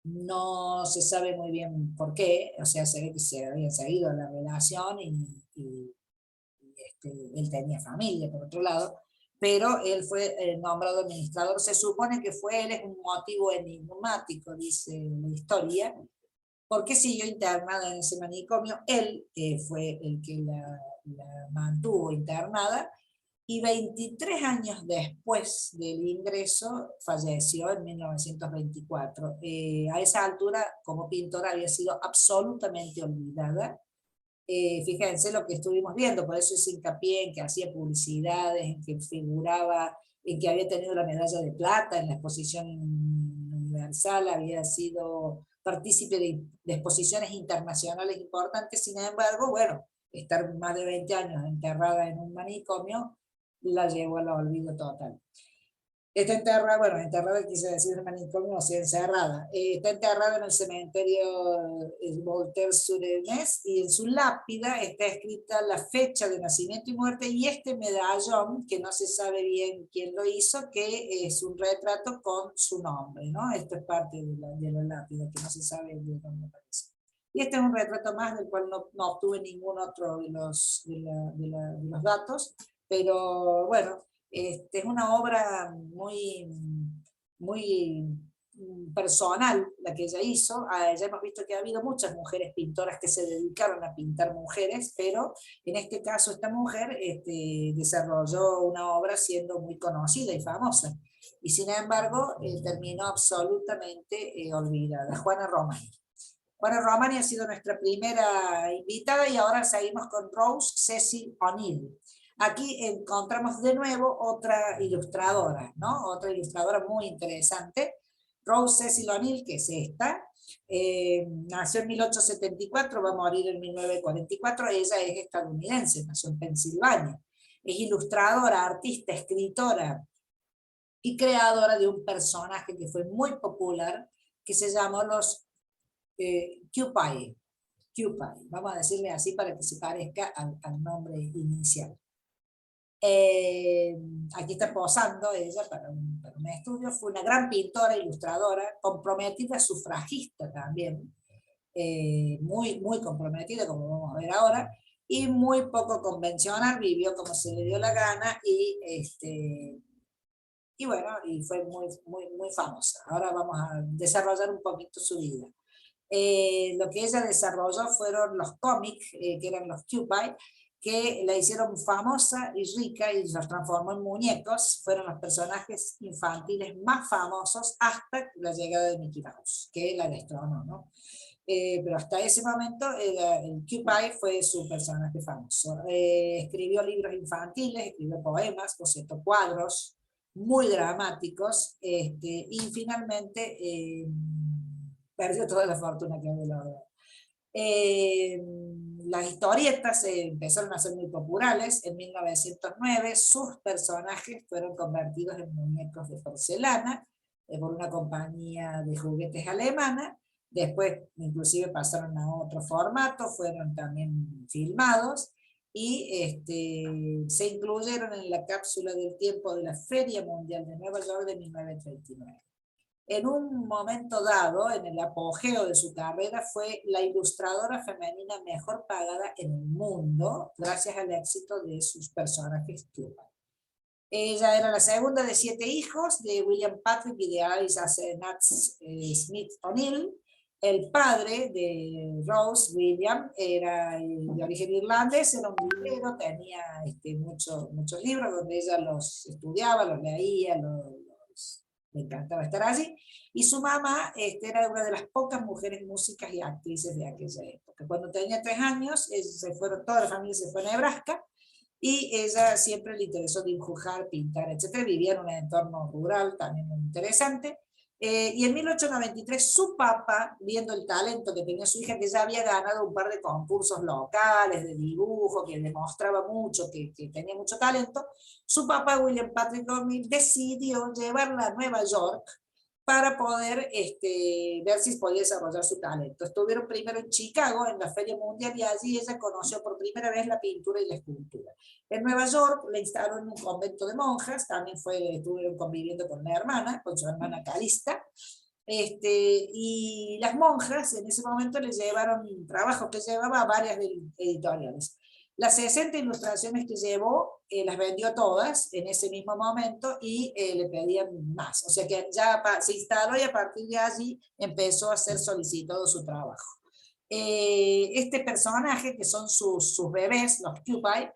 No se sabe muy bien por qué, o sea, se ve que se había seguido la relación y él tenía familia por otro lado, pero él fue nombrado administrador. Se supone que él es un motivo enigmático, dice la historia, porque siguió internada en ese manicomio. Él fue el que la mantuvo internada, y 23 años después del ingreso falleció en 1924. A esa altura, como pintora, había sido absolutamente olvidada. Fíjense lo que estuvimos viendo, por eso es hincapié en que hacía publicidades, en que figuraba, en que había tenido la medalla de plata en la exposición universal, había sido partícipe de exposiciones internacionales importantes. Sin embargo, bueno, estar más de 20 años enterrada en un manicomio la llevó al olvido total. Está enterrada, bueno, enterrada quise decir manicomio, o sea, encerrada. Está enterrada en el cementerio Voltaire-sur-Ernest, y en su lápida está escrita la fecha de nacimiento y muerte y este medallón, que no se sabe bien quién lo hizo, que es un retrato con su nombre, ¿no? Esto es parte de la lápida, que no se sabe de dónde aparece. Y este es un retrato más del cual no obtuve ningún otro de los datos, pero bueno, es una obra muy personal la que ella hizo. Ya hemos visto que ha habido muchas mujeres pintoras que se dedicaron a pintar mujeres, pero en este caso esta mujer desarrolló una obra siendo muy conocida y famosa, y sin embargo terminó absolutamente olvidada. Juana Romani. Juana Romani ha sido nuestra primera invitada y ahora seguimos con Rose Cecil O'Neill. Aquí encontramos de nuevo otra ilustradora, ¿no? Otra ilustradora muy interesante, Rose Cecil O'Neill, que es esta. Nació en 1874, va a morir en 1944, ella es estadounidense, nació en Pensilvania. Es ilustradora, artista, escritora y creadora de un personaje que fue muy popular, que se llamó los Kewpie. Kewpie, vamos a decirle así para que se parezca al nombre inicial. Aquí está posando ella para un estudio. Fue una gran pintora, ilustradora, comprometida, sufragista también, muy comprometida, como vamos a ver ahora, y muy poco convencional, vivió como se le dio la gana, y bueno, y fue muy famosa. Ahora vamos a desarrollar un poquito su vida. Lo que ella desarrolló fueron los cómics, que eran los Kewpie, que la hicieron famosa y rica y los transformó en muñecos. Fueron los personajes infantiles más famosos hasta la llegada de Mickey Mouse, que la destronó, ¿no? Pero hasta ese momento el Kewpie fue su personaje famoso. Escribió libros infantiles, escribió poemas, bocetos, cuadros muy dramáticos, y finalmente perdió toda la fortuna que había logrado. Las historietas empezaron a ser muy populares. En 1909 sus personajes fueron convertidos en muñecos de porcelana por una compañía de juguetes alemana. Después inclusive pasaron a otro formato, fueron también filmados y se incluyeron en la cápsula del tiempo de la Feria Mundial de Nueva York de 1939. En un momento dado, en el apogeo de su carrera, fue la ilustradora femenina mejor pagada en el mundo, gracias al éxito de sus personajes Kewpie. Ella era la segunda de 7 hijos, de William Patrick y de Alice Nats Smith O'Neill. El padre de Rose, William, era de origen irlandés, era un librero, tenía muchos libros donde ella los estudiaba, los leía, le encantaba estar allí. Y su mamá era una de las pocas mujeres músicas y actrices de aquella época. Cuando tenía 3 años, toda la familia se fue a Nebraska, y ella siempre le interesó dibujar, pintar, etc. Vivía en un entorno rural también muy interesante. Y en 1893 su papá, viendo el talento que tenía su hija, que ya había ganado un par de concursos locales de dibujo, que demostraba mucho, que tenía mucho talento, su papá, William Patrick O'Neill, decidió llevarla a Nueva York para poder ver si podía desarrollar su talento. Estuvieron primero en Chicago, en la Feria Mundial, y allí ella conoció por primera vez la pintura y la escultura. En Nueva York le instalaron en un convento de monjas, también estuvieron conviviendo con su hermana Calista, y las monjas en ese momento le llevaron trabajo que llevaba a varias editoriales. Las 60 ilustraciones que llevó, las vendió todas en ese mismo momento y le pedían más. O sea que ya se instaló y a partir de allí empezó a ser solicitado su trabajo. Este personaje, que son sus bebés, los Kewpie,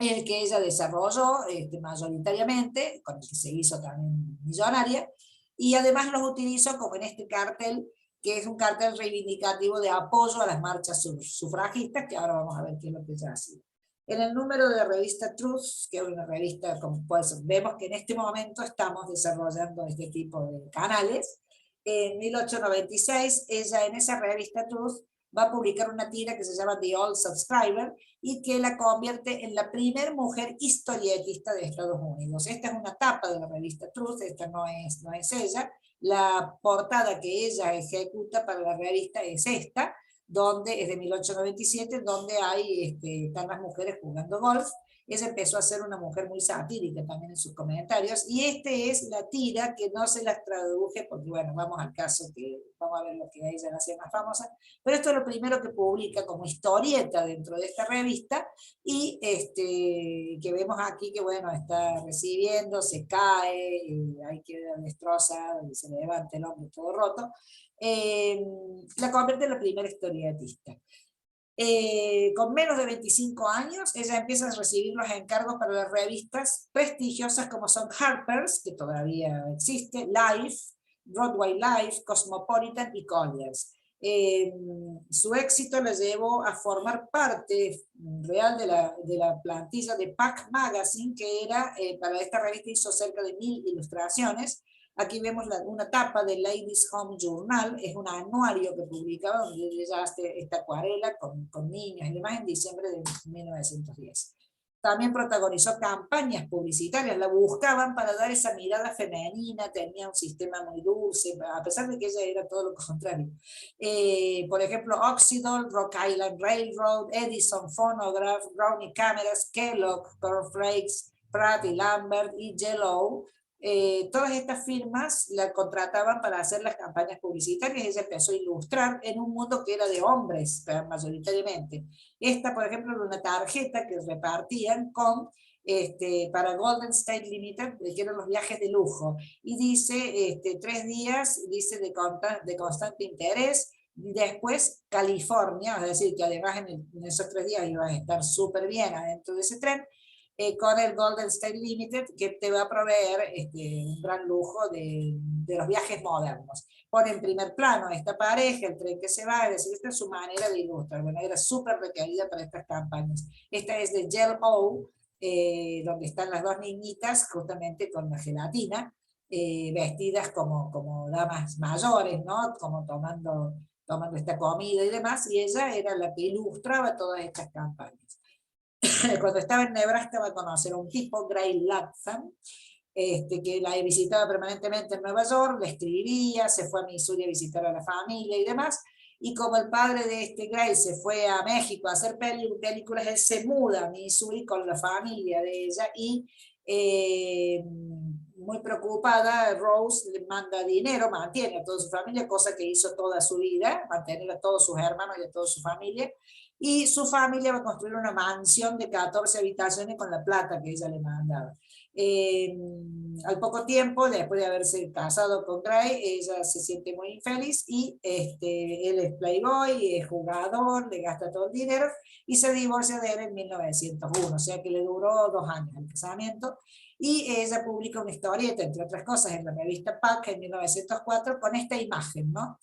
el que ella desarrolló mayoritariamente, con el que se hizo también millonaria, y además los utilizó como en este cartel, que es un cartel reivindicativo de apoyo a las marchas sufragistas, que ahora vamos a ver qué es lo que ella hacía. En el número de la revista Truth, que es una revista, como pues, vemos que en este momento estamos desarrollando este tipo de canales, en 1896, ella en esa revista Truth va a publicar una tira que se llama The Old Subscriber, y que la convierte en la primer mujer historietista de Estados Unidos. Esta es una tapa de la revista Truth, esta no es ella. La portada que ella ejecuta para la revista es esta, donde es de 1897, donde están las mujeres jugando golf. Ella empezó a ser una mujer muy satírica también en sus comentarios, y es la tira que no se las traduje, porque bueno, vamos al caso, que vamos a ver lo que a ella la hace más famosa, pero esto es lo primero que publica como historieta dentro de esta revista, y que vemos aquí que bueno, está recibiendo, se cae, ahí queda destrozada, y se levanta el hombre todo roto, la convierte en la primera historietista. Con menos de 25 años, ella empieza a recibir los encargos para las revistas prestigiosas como son Harper's, que todavía existe, Life, Broadway Life, Cosmopolitan y Collier's. su éxito la llevó a formar parte real de la plantilla de Pack Magazine, que era, para esta revista hizo cerca de 1000 ilustraciones. Aquí vemos una tapa de Ladies Home Journal, es un anuario que publicaba, donde ella hace esta acuarela con niños y demás en diciembre de 1910. También protagonizó campañas publicitarias, la buscaban para dar esa mirada femenina, tenía un sistema muy dulce, a pesar de que ella era todo lo contrario. Por ejemplo, Oxydol, Rock Island Railroad, Edison Phonograph, Brownie Cameras, Kellogg, Cornflakes, Pratt y Lambert y Jello. Todas estas firmas la contrataban para hacer las campañas publicitarias. Ella empezó a ilustrar en un mundo que era de hombres mayoritariamente. Esta, por ejemplo, era una tarjeta que repartían para Golden State Limited, que eran los viajes de lujo, y dice 3 días, dice de constante interés. Después California, es decir, que además en esos 3 días ibas a estar súper bien adentro de ese tren, con el Golden State Limited, que te va a proveer un gran lujo de los viajes modernos. Pone en primer plano esta pareja, el tren que se va, es decir, esta es su manera de ilustrar. Bueno, era súper requerida para estas campañas. Esta es de Jello, donde están las 2 niñitas justamente con la gelatina, vestidas como damas mayores, ¿no? Como tomando esta comida y demás, y ella era la que ilustraba todas estas campañas. Cuando estaba en Nebraska va a conocer a un tipo, Gray Latham, que la visitaba permanentemente en Nueva York, le escribía, se fue a Missouri a visitar a la familia y demás, y como el padre de Gray se fue a México a hacer películas, él se muda a Missouri con la familia de ella, y muy preocupada, Rose le manda dinero, mantiene a toda su familia, cosa que hizo toda su vida, mantener a todos sus hermanos y a toda su familia, y su familia va a construir una mansión de 14 habitaciones con la plata que ella le mandaba. Al poco tiempo, después de haberse casado con Gray, ella se siente muy infeliz y él es playboy, es jugador, le gasta todo el dinero y se divorcia de él en 1901, o sea que le duró 2 años el casamiento, y ella publica una historieta, entre otras cosas, en la revista Pack en 1904 con esta imagen, ¿no?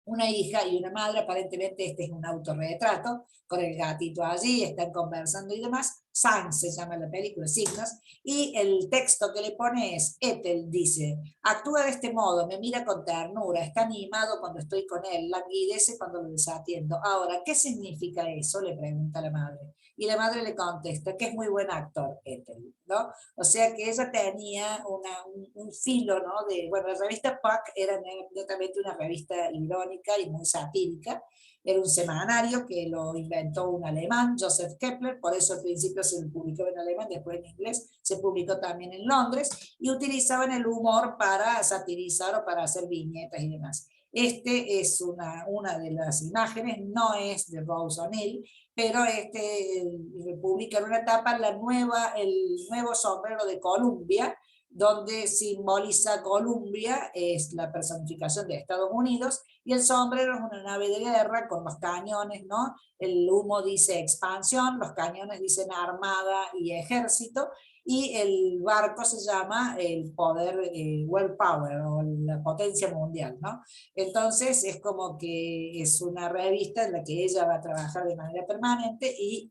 Una hija y una madre, aparentemente este es un autorretrato, con el gatito allí, están conversando y demás. Signs se llama la película, Signos, y el texto que le pone es: Ethel dice, actúa de este modo, me mira con ternura, está animado cuando estoy con él, languidece cuando lo desatiendo. Ahora, ¿qué significa eso?, le pregunta la madre. Y la madre le contesta que es muy buen actor, Ethel, ¿no? O sea que ella tenía un filo, ¿no? Bueno, la revista Puck era netamente una revista irónica y muy satírica. Era un semanario que lo inventó un alemán, Joseph Kepler, por eso al principio se publicó en alemán, después en inglés, se publicó también en Londres, y utilizaban el humor para satirizar o para hacer viñetas y demás. Es una de las imágenes, no es de Rose O'Neill, pero publica en una etapa el nuevo sombrero de Columbia, donde simboliza Columbia, es la personificación de Estados Unidos, y el sombrero es una nave de guerra con los cañones, ¿no? El humo dice expansión, los cañones dicen armada y ejército, y el barco se llama el poder, world power, o la potencia mundial, ¿no? Entonces es como que es una revista en la que ella va a trabajar de manera permanente, y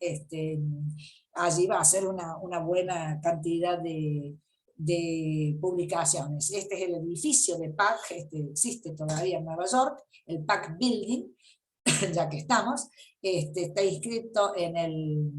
allí va a hacer una buena cantidad de publicaciones. Este es el edificio de Pack, existe todavía en Nueva York, el Pack Building, ya que estamos, está inscrito en el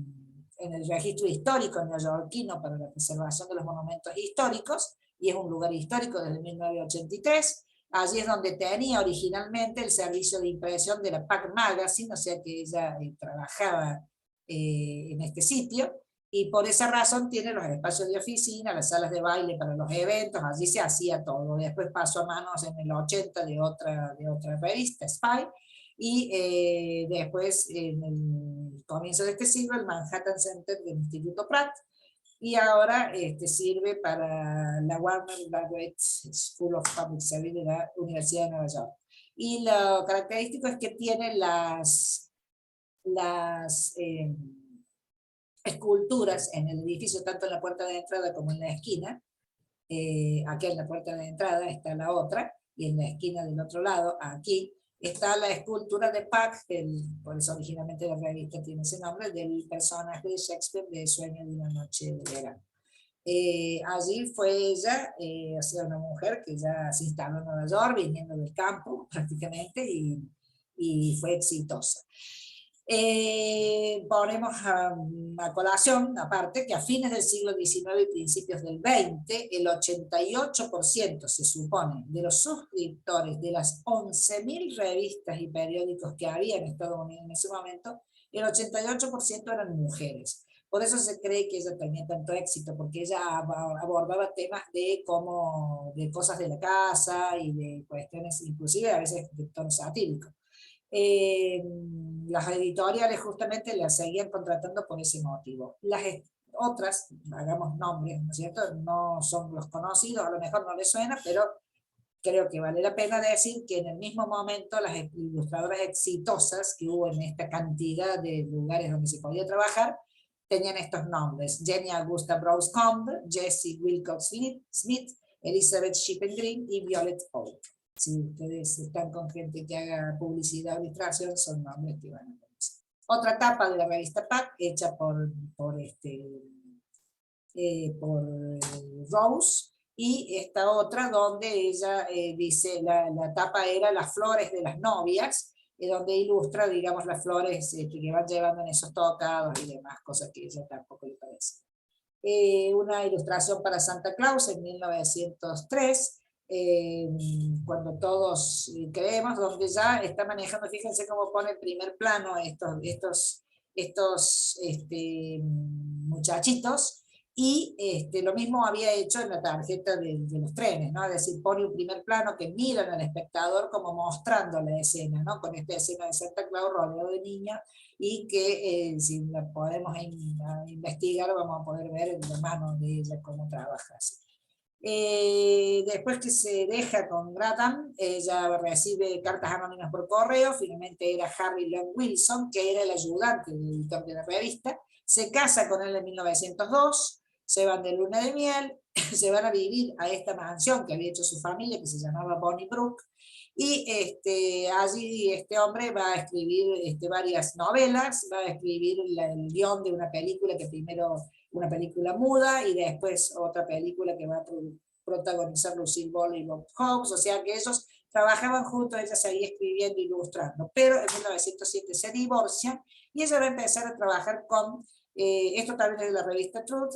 registro histórico neoyorquino para la preservación de los monumentos históricos, y es un lugar histórico desde 1983. Allí es donde tenía originalmente el servicio de impresión de la Pack Magazine, o sea que ella trabajaba en este sitio, y por esa razón tiene los espacios de oficina, las salas de baile para los eventos, allí se hacía todo. Después pasó a manos en el 80 de otra revista, Spy, y después en el comienzo de este siglo el Manhattan Center del Instituto Pratt, y ahora sirve para la Warner Graduate School of Public Service de la Universidad de Nueva York. Y lo característico es que tiene las esculturas en el edificio, tanto en la puerta de entrada como en la esquina. Aquí en la puerta de entrada está la otra, y en la esquina del otro lado, aquí, está la escultura de Puck, por eso originalmente la revista tiene ese nombre, del personaje de Shakespeare de Sueño de una noche de verano. Allí fue ella, o sea, una mujer que ya se instaló en Nueva York, viniendo del campo prácticamente, y fue exitosa. Ponemos a colación, aparte, que a fines del siglo XIX y principios del XX, el 88% se supone de los suscriptores de las 11.000 revistas y periódicos que había en Estados Unidos en ese momento, el 88% eran mujeres. Por eso se cree que ella tenía tanto éxito, porque ella abordaba temas de cosas de la casa y de cuestiones, inclusive a veces de tono satírico. Las editoriales justamente las seguían contratando por ese motivo. Las otras, hagamos nombres, ¿no es cierto? No son los conocidos, a lo mejor no les suena, pero creo que vale la pena decir que en el mismo momento las ilustradoras exitosas que hubo en esta cantidad de lugares donde se podía trabajar, tenían estos nombres: Jenny Augusta Browse-Combe, Jessie Wilcox Smith, Elizabeth Shippen Green y Violet Oak. Si ustedes están con gente que haga publicidad o ilustración, son nombres que van a conocer. Otra etapa de la revista Puck, hecha por Rose, y esta otra donde ella dice, la tapa era las flores de las novias, donde ilustra, digamos, las flores que van llevando en esos tocados y demás, cosas que a ella tampoco le parece. Una ilustración para Santa Claus en 1903, cuando todos creemos, donde ya está manejando, fíjense cómo pone el primer plano estos muchachitos, y lo mismo había hecho en la tarjeta de los trenes, ¿no? Es decir, pone un primer plano que miran al espectador como mostrando la escena, ¿no? Con esta escena de Santa Claus rodeado de niños, y que si la podemos investigar vamos a poder ver en la mano de ella cómo trabaja así. Después que se deja con Grantham, ella recibe cartas anónimas por correo. Finalmente era Harry Long Wilson, que era el ayudante del editor de la revista. Se casa con él en 1902, se van de luna de miel, se van a vivir a esta mansión que había hecho su familia, que se llamaba Bonnybrook, y allí este hombre va a escribir varias novelas, va a escribir el guión de una película que primero, una película muda, y después otra película que va a protagonizar Lucille Ball y Bob Hope. O sea que ellos trabajaban juntos, ella seguía escribiendo e ilustrando, pero en 1907 se divorcian y ella va a empezar a trabajar con, esto también es de la revista Truth,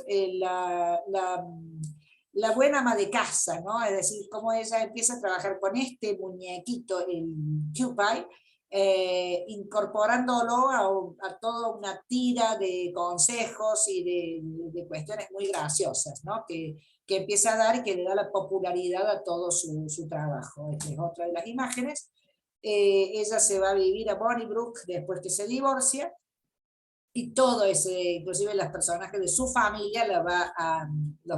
la buena ama de casa, ¿no? Es decir, cómo ella empieza a trabajar con este muñequito, el Cupid, incorporándolo a toda una tira de consejos y de cuestiones muy graciosas, ¿no? que empieza a dar y que le da la popularidad a todo su trabajo. Esta es otra de las imágenes. Ella se va a vivir a Bonnybrook después que se divorcia, y todo ese, inclusive las personajes de su familia los va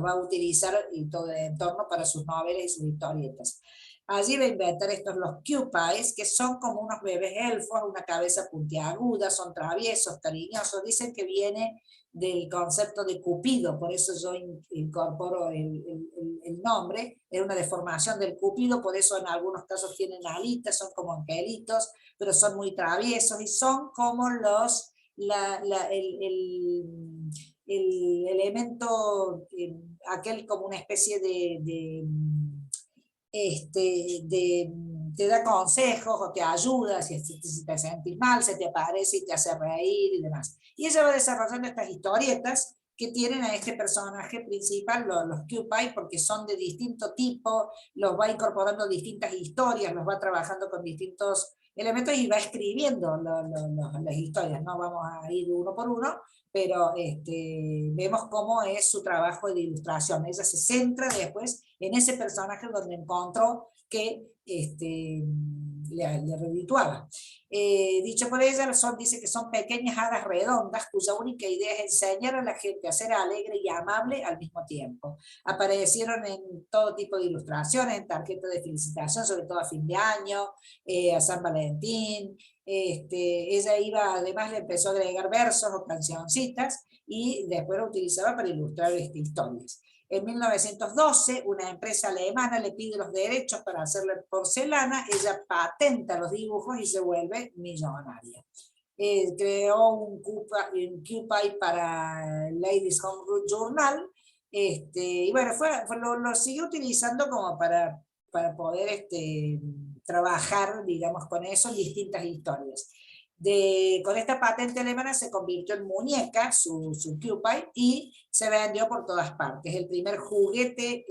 a utilizar y todo el entorno para sus novelas y sus historietas. Allí va a inventar estos los Cupids, que son como unos bebés elfos, una cabeza puntiaguda, son traviesos, cariñosos. Dicen que viene del concepto de Cupido, por eso yo incorporo el nombre. Es una deformación del Cupido, por eso en algunos casos tienen alitas, son como angelitos, pero son muy traviesos y son como los el elemento, aquel como una especie te da consejos o te ayuda si te sentís mal, se te aparece y te hace reír y demás. Y ella va desarrollando estas historietas que tienen a este personaje principal, los Cupid, porque son de distinto tipo, los va incorporando distintas historias, los va trabajando con distintos elementos y va escribiendo las historias. No vamos a ir uno por uno, pero vemos cómo es su trabajo de ilustración. Ella se centra después en ese personaje donde encontró que le redituaba. Dicho por ella, dice que son pequeñas hadas redondas cuya única idea es enseñar a la gente a ser alegre y amable al mismo tiempo. Aparecieron en todo tipo de ilustraciones, en tarjetas de felicitación, sobre todo a fin de año, a San Valentín. Ella iba, además le empezó a agregar versos o cancioncitas, y después lo utilizaba para ilustrar historias. En 1912, una empresa alemana le pide los derechos para hacerle porcelana, ella patenta los dibujos y se vuelve millonaria. Creó un Kewpie para Ladies Home Journal, y bueno, lo siguió utilizando como para poder trabajar, digamos, con eso en distintas historias. Con esta patente alemana se convirtió en muñeca, su Kewpie, y se vendió por todas partes. El primer juguete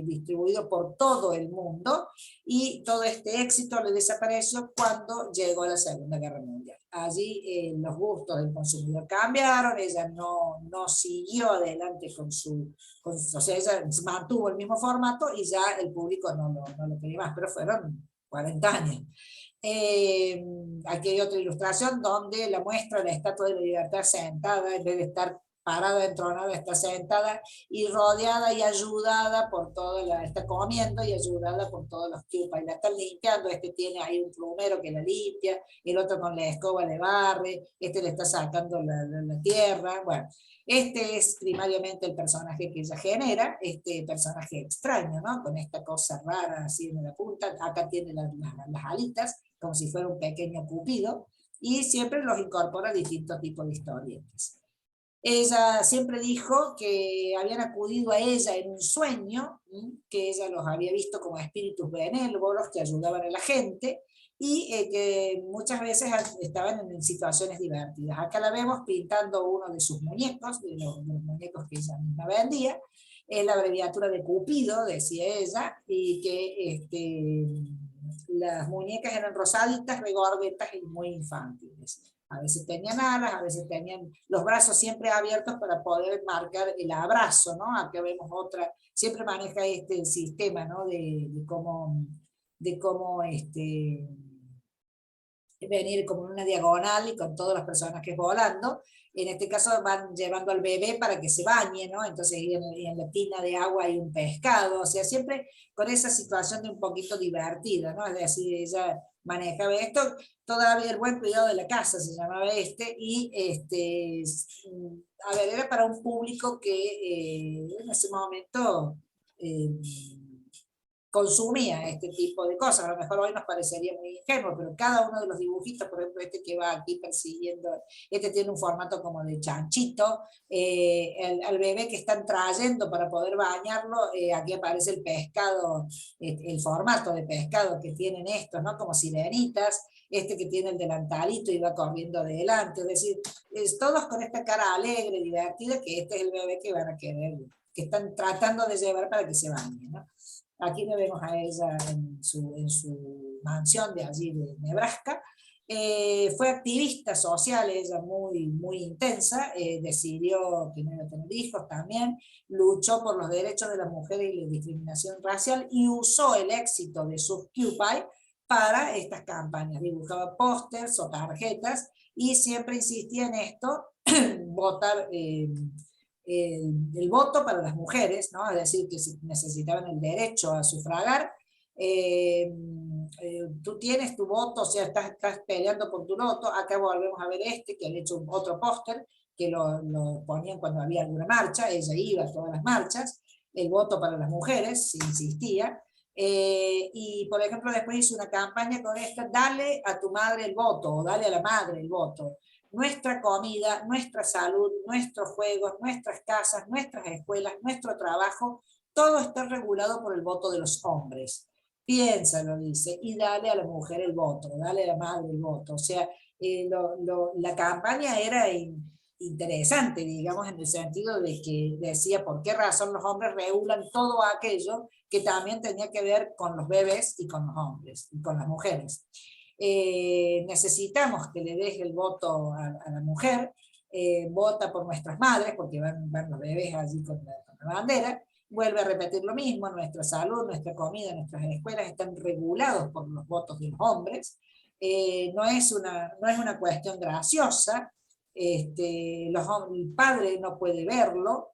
distribuido por todo el mundo, y todo este éxito le desapareció cuando llegó la Segunda Guerra Mundial. Allí los gustos del consumidor cambiaron, ella no siguió adelante o sea, ella mantuvo el mismo formato y ya el público no lo quería más, pero fueron 40 años. Aquí hay otra ilustración donde la muestra la Estatua de la Libertad sentada, en vez de estar parada, entronada, está sentada y rodeada y ayudada por está comiendo y ayudada por todos los Kewpie. La están limpiando, tiene ahí un plumero que la limpia, el otro con la escoba le barre, le está sacando la tierra. Bueno, es primariamente el personaje que ella genera, este personaje extraño, ¿no? Con esta cosa rara así en la punta, acá tiene las alitas, como si fuera un pequeño cupido, y siempre los incorpora a distintos tipos de historietas. Ella siempre dijo que habían acudido a ella en un sueño, que ella los había visto como espíritus benévolos que ayudaban a la gente, y que muchas veces estaban en situaciones divertidas. Acá la vemos pintando uno de sus muñecos, de los muñecos que ella misma vendía, es la abreviatura de Cupido, decía ella, y que las muñecas eran rosaditas, regordetas y muy infantiles. A veces tenían alas, a veces tenían los brazos siempre abiertos para poder marcar el abrazo, ¿no? Acá vemos otra, siempre maneja el sistema, ¿no? De cómo venir como en una diagonal y con todos los personajes volando. En este caso van llevando al bebé para que se bañe, ¿no? Entonces en la tina de agua hay un pescado, o sea, siempre con esa situación de un poquito divertida, ¿no? Es decir, ella manejaba esto, todavía el buen cuidado de la casa se llamaba y a ver, era para un público que en ese momento consumía este tipo de cosas. A lo mejor hoy nos parecería muy ingenuo, pero cada uno de los dibujitos, por ejemplo, que va aquí persiguiendo, tiene un formato como de chanchito, al bebé que están trayendo para poder bañarlo, aquí aparece el pescado, el formato de pescado que tienen estos, ¿no? Como sirenitas, que tiene el delantalito y va corriendo adelante, es decir, todos con esta cara alegre, divertida, que este es el bebé que van a querer, que están tratando de llevar para que se bañe, ¿no? Aquí le vemos a ella en su mansión de allí de Nebraska. Fue activista social, ella muy intensa, decidió que no iba a tener hijos también, luchó por los derechos de las mujeres y la discriminación racial, y usó el éxito de sus Kewpie para estas campañas. Dibujaba pósters o tarjetas y siempre insistía en esto, votar el voto para las mujeres, ¿no? Es decir, que si necesitaban el derecho a sufragar, tú tienes tu voto, o sea, estás peleando por tu voto. Acá volvemos a ver que han hecho otro póster, que lo ponían cuando había alguna marcha, ella iba a todas las marchas, el voto para las mujeres, se insistía. Y por ejemplo después hizo una campaña con dale a tu madre el voto, o dale a la madre el voto. Nuestra comida, nuestra salud, nuestros juegos, nuestras casas, nuestras escuelas, nuestro trabajo, todo está regulado por el voto de los hombres. Piénsalo, dice, y dale a la mujer el voto, dale a la madre el voto. O sea, la campaña era interesante, digamos, en el sentido de que decía por qué razón los hombres regulan todo aquello que también tenía que ver con los bebés y con los hombres, y con las mujeres. Necesitamos que le deje el voto a la mujer, vota por nuestras madres, porque van los bebés allí con la bandera, vuelve a repetir lo mismo, nuestra salud, nuestra comida, nuestras escuelas están regulados por los votos de los hombres. No es una cuestión graciosa, el padre no puede verlo,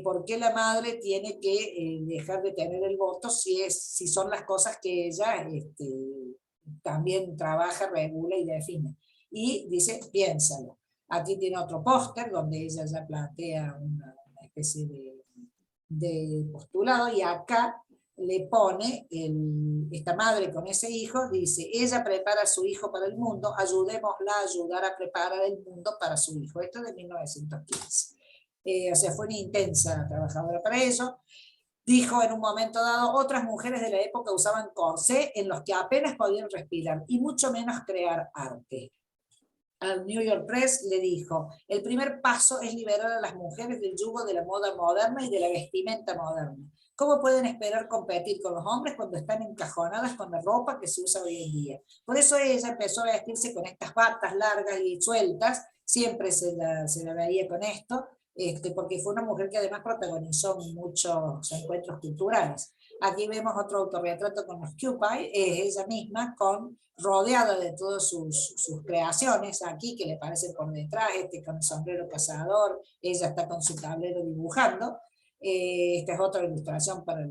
¿por qué la madre tiene que dejar de tener el voto si son las cosas que ella también trabaja, regula y define? Y dice, piénsalo. Aquí tiene otro póster donde ella ya plantea una especie de postulado, y acá le pone esta madre con ese hijo, dice, ella prepara a su hijo para el mundo, ayudémosla a ayudar a preparar el mundo para su hijo. Esto es de 1915. O sea, fue una intensa trabajadora para eso. Dijo en un momento dado, otras mujeres de la época usaban corsé en los que apenas podían respirar, y mucho menos crear arte. Al New York Press le dijo, el primer paso es liberar a las mujeres del yugo de la moda moderna y de la vestimenta moderna. ¿Cómo pueden esperar competir con los hombres cuando están encajonadas con la ropa que se usa hoy en día? Por eso ella empezó a vestirse con estas batas largas y sueltas, siempre se la veía con esto, porque fue una mujer que además protagonizó muchos encuentros culturales. Aquí vemos otro autorretrato con los Cupid, es ella misma rodeada de todas sus creaciones, aquí que le parecen por detrás, con el sombrero cazador, ella está con su tablero dibujando. Esta es otra ilustración para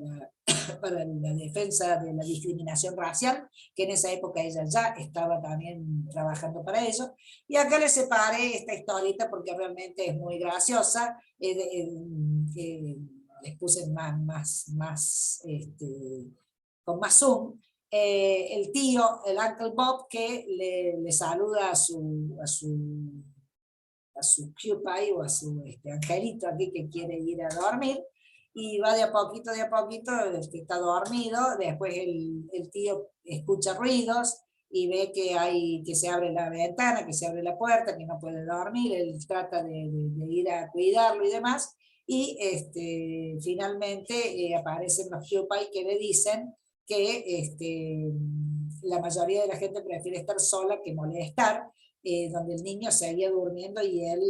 para la defensa de la discriminación racial, que en esa época ella ya estaba también trabajando para ello. Y acá les separé esta historieta porque realmente es muy graciosa. Les puse con más zoom. El tío, el Uncle Bob, que le saluda a su Cupid o a su angelito aquí que quiere ir a dormir, y va de a poquito, está dormido. Después el tío escucha ruidos y ve que se abre la ventana, que se abre la puerta, que no puede dormir. Él trata de ir a cuidarlo y demás, y finalmente aparecen los Cupid que le dicen que la mayoría de la gente prefiere estar sola que molestar, donde el niño seguía durmiendo y él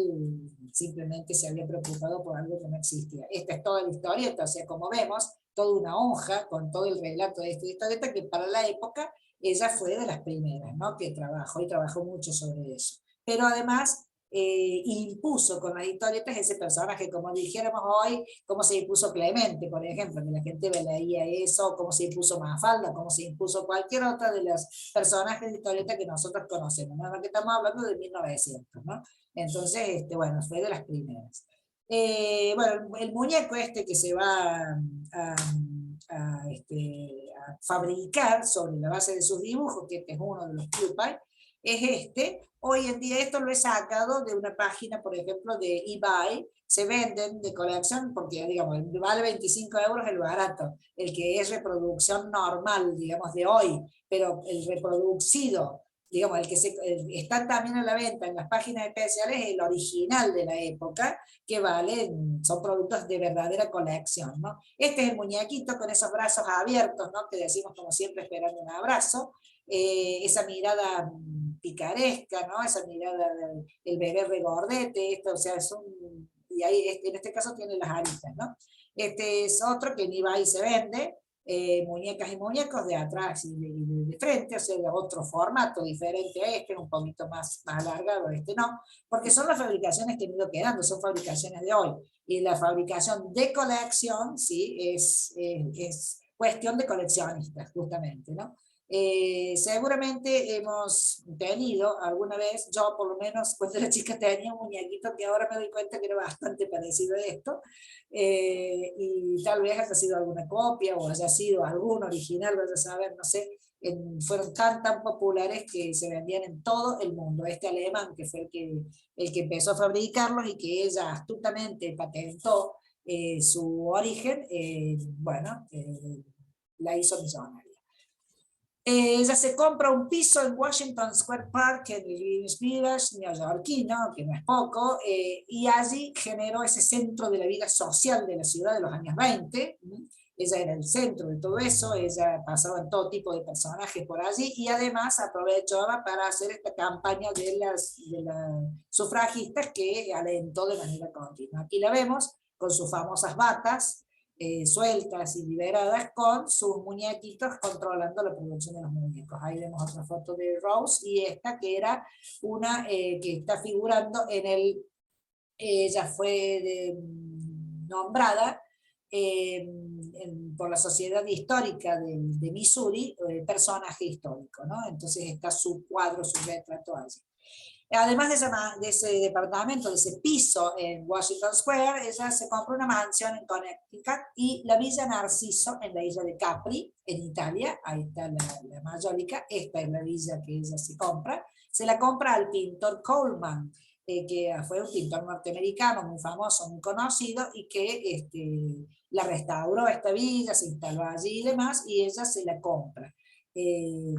simplemente se había preocupado por algo que no existía. Esta es toda la historieta, o sea, como vemos, toda una hoja con todo el relato de esta historieta, que para la época ella fue de las primeras, ¿no?, que trabajó, y trabajó mucho sobre eso. Pero además impuso con las historietas ese personaje, como dijéramos hoy, como se impuso Clemente, por ejemplo, que la gente leía eso, como se impuso Mafalda, como se impuso cualquier otra de los personajes de historieta que nosotros conocemos, ¿no? Que estamos hablando de 1900, ¿no? Entonces, bueno, fue de las primeras. Bueno, el muñeco que se va a fabricar sobre la base de sus dibujos, que este es uno de los Cupid, es hoy en día esto lo he sacado de una página, por ejemplo, de eBay. Se venden de colección porque, digamos, vale 25 euros el barato, el que es reproducción normal, digamos, de hoy, pero el reproducido, digamos, está también a la venta en las páginas especiales, el original de la época, que son productos de verdadera colección, ¿no? Este es el muñequito con esos brazos abiertos, ¿no?, que decimos como siempre esperando un abrazo. Esa mirada picaresca, ¿no?, esa mirada del bebé regordete, o sea, y ahí en este caso tiene las aritas, ¿no? Este es otro que en eBay se vende, muñecas y muñecos de atrás y de frente, o sea, de otro formato diferente a un poquito más alargado, no, porque son las fabricaciones que han ido quedando, son fabricaciones de hoy, y la fabricación de colección, sí, es cuestión de coleccionistas, justamente, ¿no? Seguramente hemos tenido alguna vez, yo por lo menos cuando era chica tenía un muñequito que ahora me doy cuenta que era bastante parecido a esto, y tal vez haya sido alguna copia o haya sido algún original, vaya a saber, no sé. Fueron tan populares que se vendían en todo el mundo. Este alemán, que fue el que empezó a fabricarlos y que ella astutamente patentó su origen, bueno, la hizo millonaria. Ella se compra un piso en Washington Square Park, en Greenwich Village, neoyorquino, que no es poco, y allí generó ese centro de la vida social de la ciudad de los años 20. Ella era el centro de todo eso, ella pasaba en todo tipo de personajes por allí, y además aprovechaba para hacer esta campaña de las sufragistas que alentó de manera continua. Aquí la vemos con sus famosas batas, sueltas y liberadas, con sus muñequitos controlando la producción de los muñecos. Ahí vemos otra foto de Rose, y esta que era una que está figurando ella fue nombrada por la Sociedad Histórica de Missouri, personaje histórico, ¿no? Entonces está su cuadro, su retrato allí. Además de ese departamento, de ese piso en Washington Square, ella se compró una mansión en Connecticut y la Villa Narciso en la isla de Capri, en Italia. Ahí está la Mayólica. Esta es la villa que ella se compra. Se la compra al pintor Coleman, que fue un pintor norteamericano muy famoso, muy conocido, y que la restauró esta villa, se instaló allí y demás, y ella se la compra eh,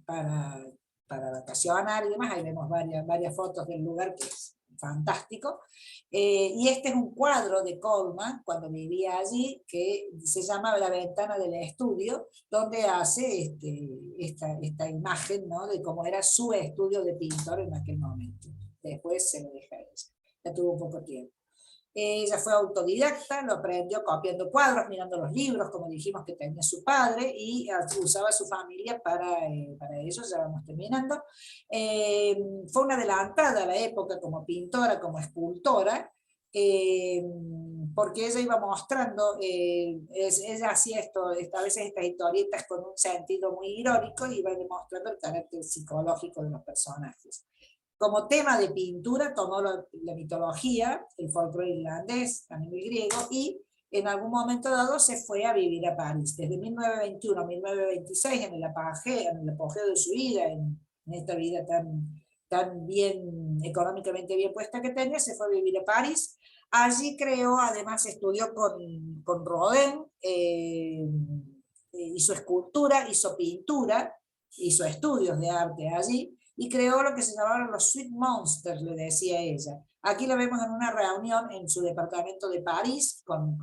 para, para vacacionar y demás. Ahí vemos varias fotos del lugar, que es fantástico. Y este es un cuadro de Coleman, cuando vivía allí, que se llama La ventana del estudio, donde hace esta imagen, ¿no?, de cómo era su estudio de pintor en aquel momento. Después se lo deja a ella. Ya tuvo poco tiempo. Ella fue autodidacta, lo aprendió copiando cuadros, mirando los libros, como dijimos que tenía su padre, y usaba a su familia para ello. Ya vamos terminando. Fue una adelantada a la época como pintora, como escultora, porque ella iba mostrando, ella hacía a veces estas historietas con un sentido muy irónico, y iba demostrando el carácter psicológico de los personajes. Como tema de pintura tomó la mitología, el folclore irlandés, también el griego, y en algún momento dado se fue a vivir a París. Desde 1921 a 1926, en el apogeo de su vida, en esta vida tan bien, económicamente bien puesta que tenía, se fue a vivir a París. Allí creó, además estudió con Rodin, hizo escultura, hizo pintura, hizo estudios de arte allí, y creó lo que se llamaban los Sweet Monsters, le decía ella. Aquí lo vemos en una reunión en su departamento de París, con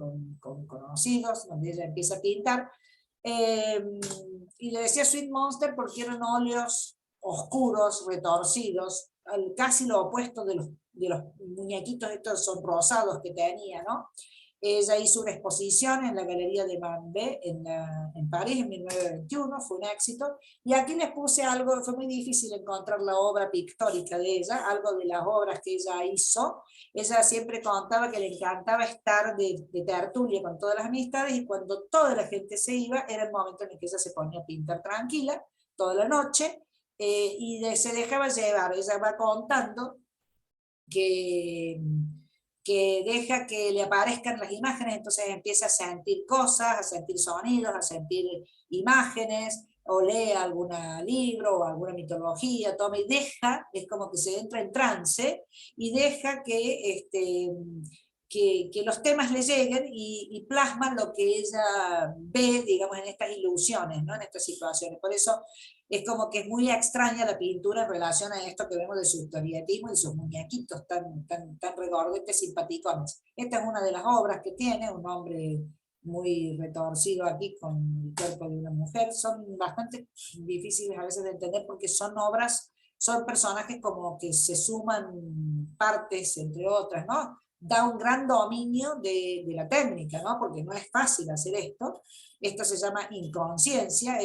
conocidos, donde ella empieza a pintar, y le decía Sweet Monster porque eran óleos oscuros, retorcidos, casi lo opuesto de los muñequitos estos sonrosados que tenía, ¿no? Ella hizo una exposición en la Galería de Mambé en París en 1921, fue un éxito, y aquí les puse algo. Fue muy difícil encontrar la obra pictórica de ella, algo de las obras que ella hizo. Ella siempre contaba que le encantaba estar de tertulia con todas las amistades, y cuando toda la gente se iba, era el momento en el que ella se ponía a pintar tranquila, toda la noche, se dejaba llevar. Ella va contando que deja que le aparezcan las imágenes, entonces empieza a sentir cosas, a sentir sonidos, a sentir imágenes, o lee algún libro o alguna mitología, toma y deja, es como que se entra en trance, y deja que los temas le lleguen, y plasman lo que ella ve, digamos, en estas ilusiones, ¿no?, en estas situaciones. Por eso es como que es muy extraña la pintura en relación a esto que vemos de su historietismo y sus muñequitos tan regordetes, simpaticones. Esta es una de las obras que tiene, un hombre muy retorcido aquí con el cuerpo de una mujer. Son bastante difíciles a veces de entender, porque son obras, son personajes como que se suman partes entre otras, ¿no? Da un gran dominio de la técnica, ¿no?, porque no es fácil hacer esto. Esto se llama inconsciencia.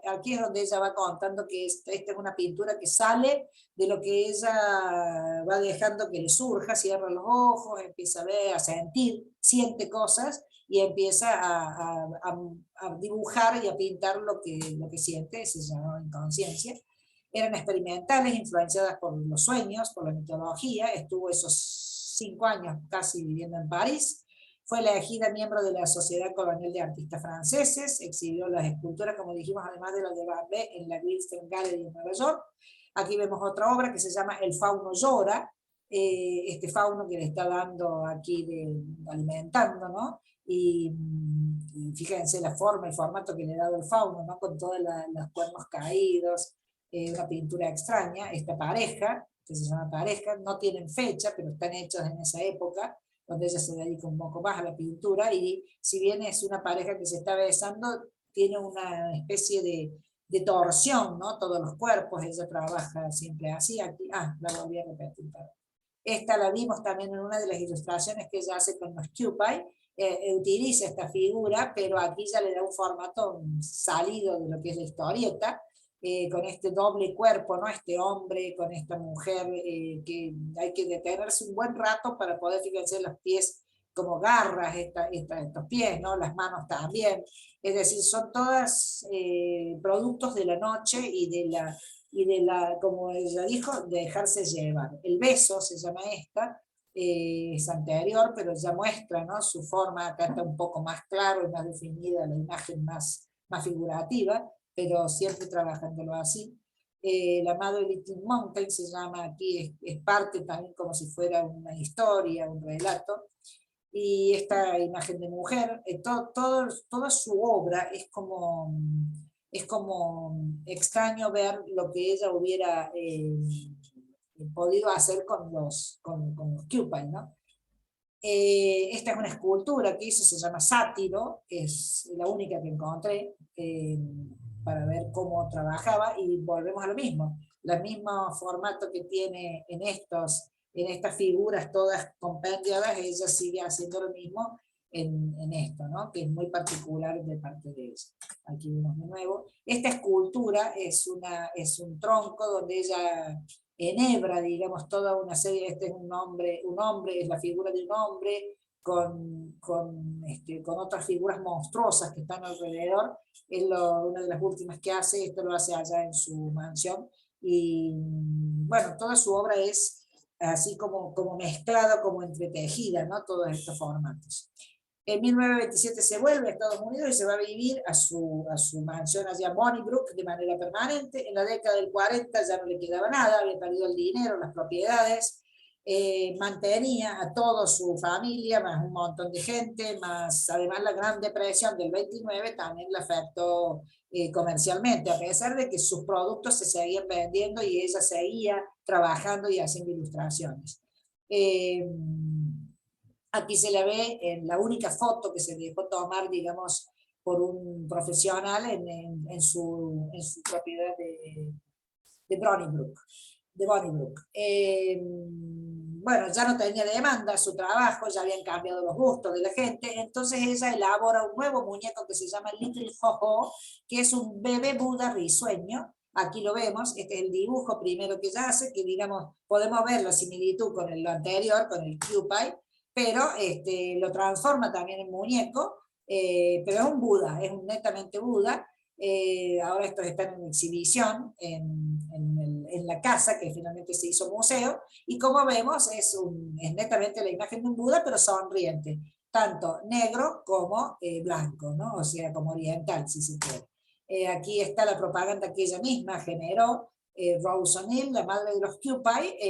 Aquí es donde ella va contando que esta es una pintura que sale de lo que ella va dejando que le surja, cierra los ojos, empieza a ver, a sentir, siente cosas, y empieza a dibujar y a pintar lo que siente. Se llama inconsciencia. Eran experimentales, influenciadas por los sueños, por la mitología. Estuvo esos 5 años casi viviendo en París. Fue elegida miembro de la Sociedad Colonial de Artistas Franceses, exhibió las esculturas, como dijimos, además de las de Barbé, en la Wilson Gallery en Nueva York. Aquí vemos otra obra que se llama El fauno llora, este fauno que le está dando aquí, alimentando, ¿no? Y fíjense la forma, el formato que le ha dado el fauno, ¿no?, con todos los cuernos caídos, una pintura extraña. Esta pareja, que se llama pareja, no tienen fecha, pero están hechos en esa época, donde ella se dedica un poco más a la pintura, y si bien es una pareja que se está besando, tiene una especie de torsión, ¿no? Todos los cuerpos, ella trabaja siempre así. Aquí, la volví a repetir. Esta la vimos también en una de las ilustraciones que ella hace con los Cupid. Utiliza esta figura, pero aquí ya le da un formato salido de lo que es la historieta, con este doble cuerpo, ¿no?, este hombre con esta mujer, que hay que detenerse un buen rato para poder fijarse los pies como garras, estos pies, ¿no?, las manos también. Es decir, son todas productos de la noche y y de la, como ella dijo, de dejarse llevar. El beso se llama esta, es anterior, pero ya muestra, ¿no?, su forma. Acá está un poco más claro y más definida la imagen más figurativa, pero siempre trabajándolo así. La Mother Little Mountain se llama aquí, es parte también como si fuera una historia, un relato. Y esta imagen de mujer, toda su obra es como extraño ver lo que ella hubiera podido hacer con los Cupid, ¿no? Esta es una escultura que hizo, se llama Sátiro, es la única que encontré para ver cómo trabajaba, y volvemos a lo mismo, el mismo formato que tiene en estas figuras todas compendiadas, ella sigue haciendo lo mismo en esto, ¿no?, que es muy particular de parte de ella. Aquí vemos de nuevo. Esta escultura es un tronco donde ella enhebra, digamos, toda una serie. Este es un hombre, es la figura de un hombre con otras figuras monstruosas que están alrededor. Es una de las últimas que hace, esto lo hace allá en su mansión, y bueno, toda su obra es así como mezclada, como entretejida, ¿no?, todos estos formatos. En 1927 se vuelve a Estados Unidos y se va a vivir a su mansión allá en Bolingbrook de manera permanente. En la década del 40 ya no le quedaba nada, había perdido el dinero, las propiedades, mantenía a toda su familia, más un montón de gente, más además la Gran Depresión del 29 también la afectó comercialmente, a pesar de que sus productos se seguían vendiendo y ella seguía trabajando y haciendo ilustraciones. Aquí se la ve en la única foto que se dejó tomar, digamos, por un profesional en su propiedad de Bolingbrook. Bueno, ya no tenía demanda su trabajo, ya habían cambiado los gustos de la gente, entonces ella elabora un nuevo muñeco que se llama Little Ho-Ho, que es un bebé Buda risueño. Aquí lo vemos, este es el dibujo primero que ella hace, que digamos, podemos ver la similitud con lo anterior, con el Cupid, pero lo transforma también en muñeco, pero es un Buda, es un netamente Buda. Ahora estos están en exhibición en la casa, que finalmente se hizo museo, y como vemos es netamente la imagen de un Buda, pero sonriente, tanto negro como blanco, ¿no?, o sea, como oriental, si se quiere. Aquí está la propaganda que ella misma generó. Rose O'Neill, la madre de los Cupid,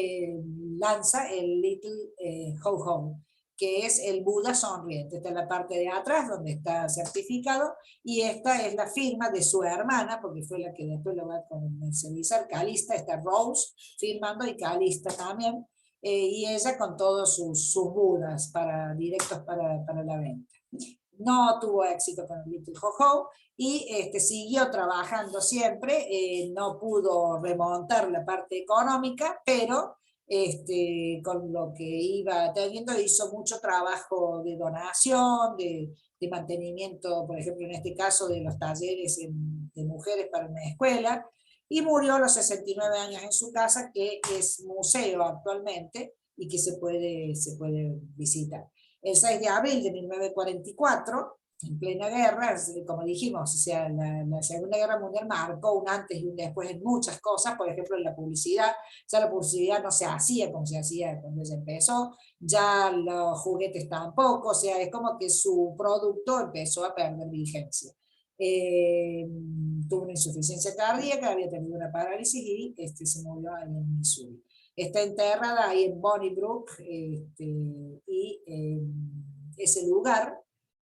lanza el Little Ho-Ho, que es el Buda sonriente. Esta es la parte de atrás donde está certificado, y esta es la firma de su hermana, porque fue la que después lo va a comercializar, Calista. Está Rose firmando y Calista también, y ella con todos sus Budas directos para la venta. No tuvo éxito con el Little Ho-Ho, y siguió trabajando siempre, no pudo remontar la parte económica, pero con lo que iba teniendo hizo mucho trabajo de donación, de mantenimiento, por ejemplo, en este caso de los talleres de mujeres para una escuela, y murió a los 69 años en su casa, que es museo actualmente y que se puede visitar. El 6 de abril de 1944, en plena guerra, como dijimos, o sea, la Segunda Guerra Mundial marcó un antes y un después en muchas cosas, por ejemplo en la publicidad. Ya la publicidad no se hacía como se hacía cuando ella empezó, ya los juguetes tampoco, o sea, es como que su producto empezó a perder vigencia. Tuvo una insuficiencia cardíaca, había tenido una parálisis y se murió ahí en Missouri. Está enterrada ahí en Bolingbrook, y ese lugar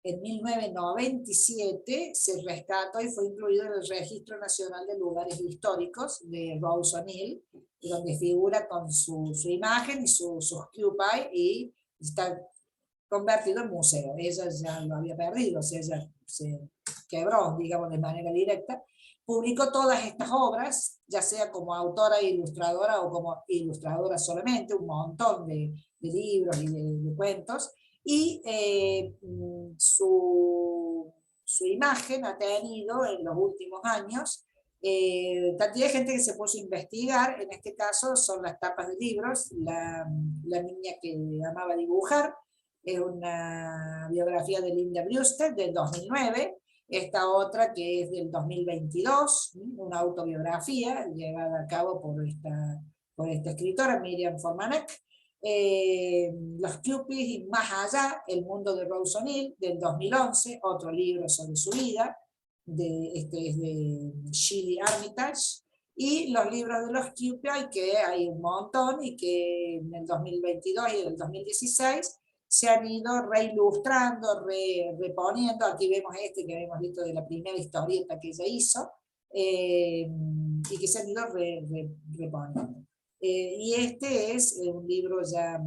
en 1997 se rescató y fue incluido en el Registro Nacional de Lugares Históricos de Rose O'Neill, donde figura con su imagen y sus Cupid, y está convertido en museo. Ella ya lo había perdido, o sea, ella se quebró, digamos, de manera directa. Publicó todas estas obras, ya sea como autora e ilustradora o como ilustradora solamente, un montón de libros y de cuentos, y su imagen ha tenido en los últimos años cantidad de gente que se puso a investigar. En este caso son las tapas de libros. La niña que amaba dibujar, es una biografía de Linda Brewster del 2009, Esta otra que es del 2022, una autobiografía llevada a cabo por esta escritora, Miriam Formanek. Los Cupid y Más allá, el mundo de Rose O'Neill, del 2011, otro libro sobre su vida, este es de Shelley Armitage. Y los libros de los Cupid, que hay un montón, y que en el 2022 y en el 2016 se han ido reilustrando, reponiendo. Aquí vemos este que habíamos visto de la primera historieta que ella hizo, y que se han ido reponiendo. Y este es un libro ya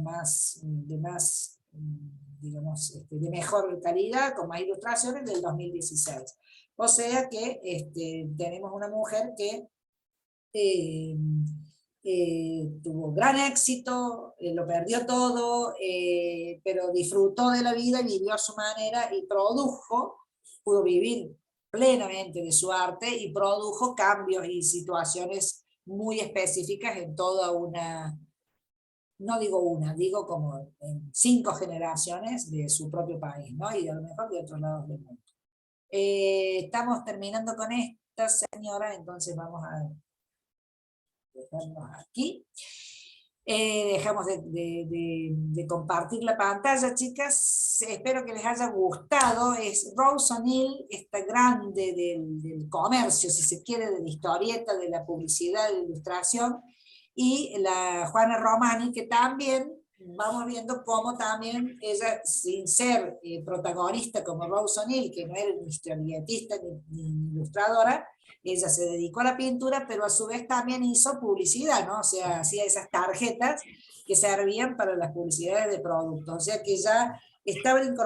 digamos, de mejor calidad, con más ilustraciones, del 2016. O sea que tenemos una mujer que tuvo gran éxito, lo perdió todo, pero disfrutó de la vida, vivió a su manera y pudo vivir plenamente de su arte y produjo cambios y situaciones muy específicas en toda una, no digo una, digo como en 5 generaciones de su propio país, ¿no? Y a lo mejor de otros lados del mundo. Estamos terminando con esta señora, entonces vamos a dejarnos aquí. Dejamos de compartir la pantalla, chicas. Espero que les haya gustado. Es Rose O'Neill, esta grande del comercio, si se quiere, de la historieta, de la publicidad, de la ilustración, y la Juana Romani, que también vamos viendo cómo también ella, sin ser protagonista como Rose O'Neill, que no era ni historietista ni ilustradora, ella se dedicó a la pintura, pero a su vez también hizo publicidad, ¿no? O sea, hacía esas tarjetas que servían para las publicidades de productos. O sea que ya estaba incorporada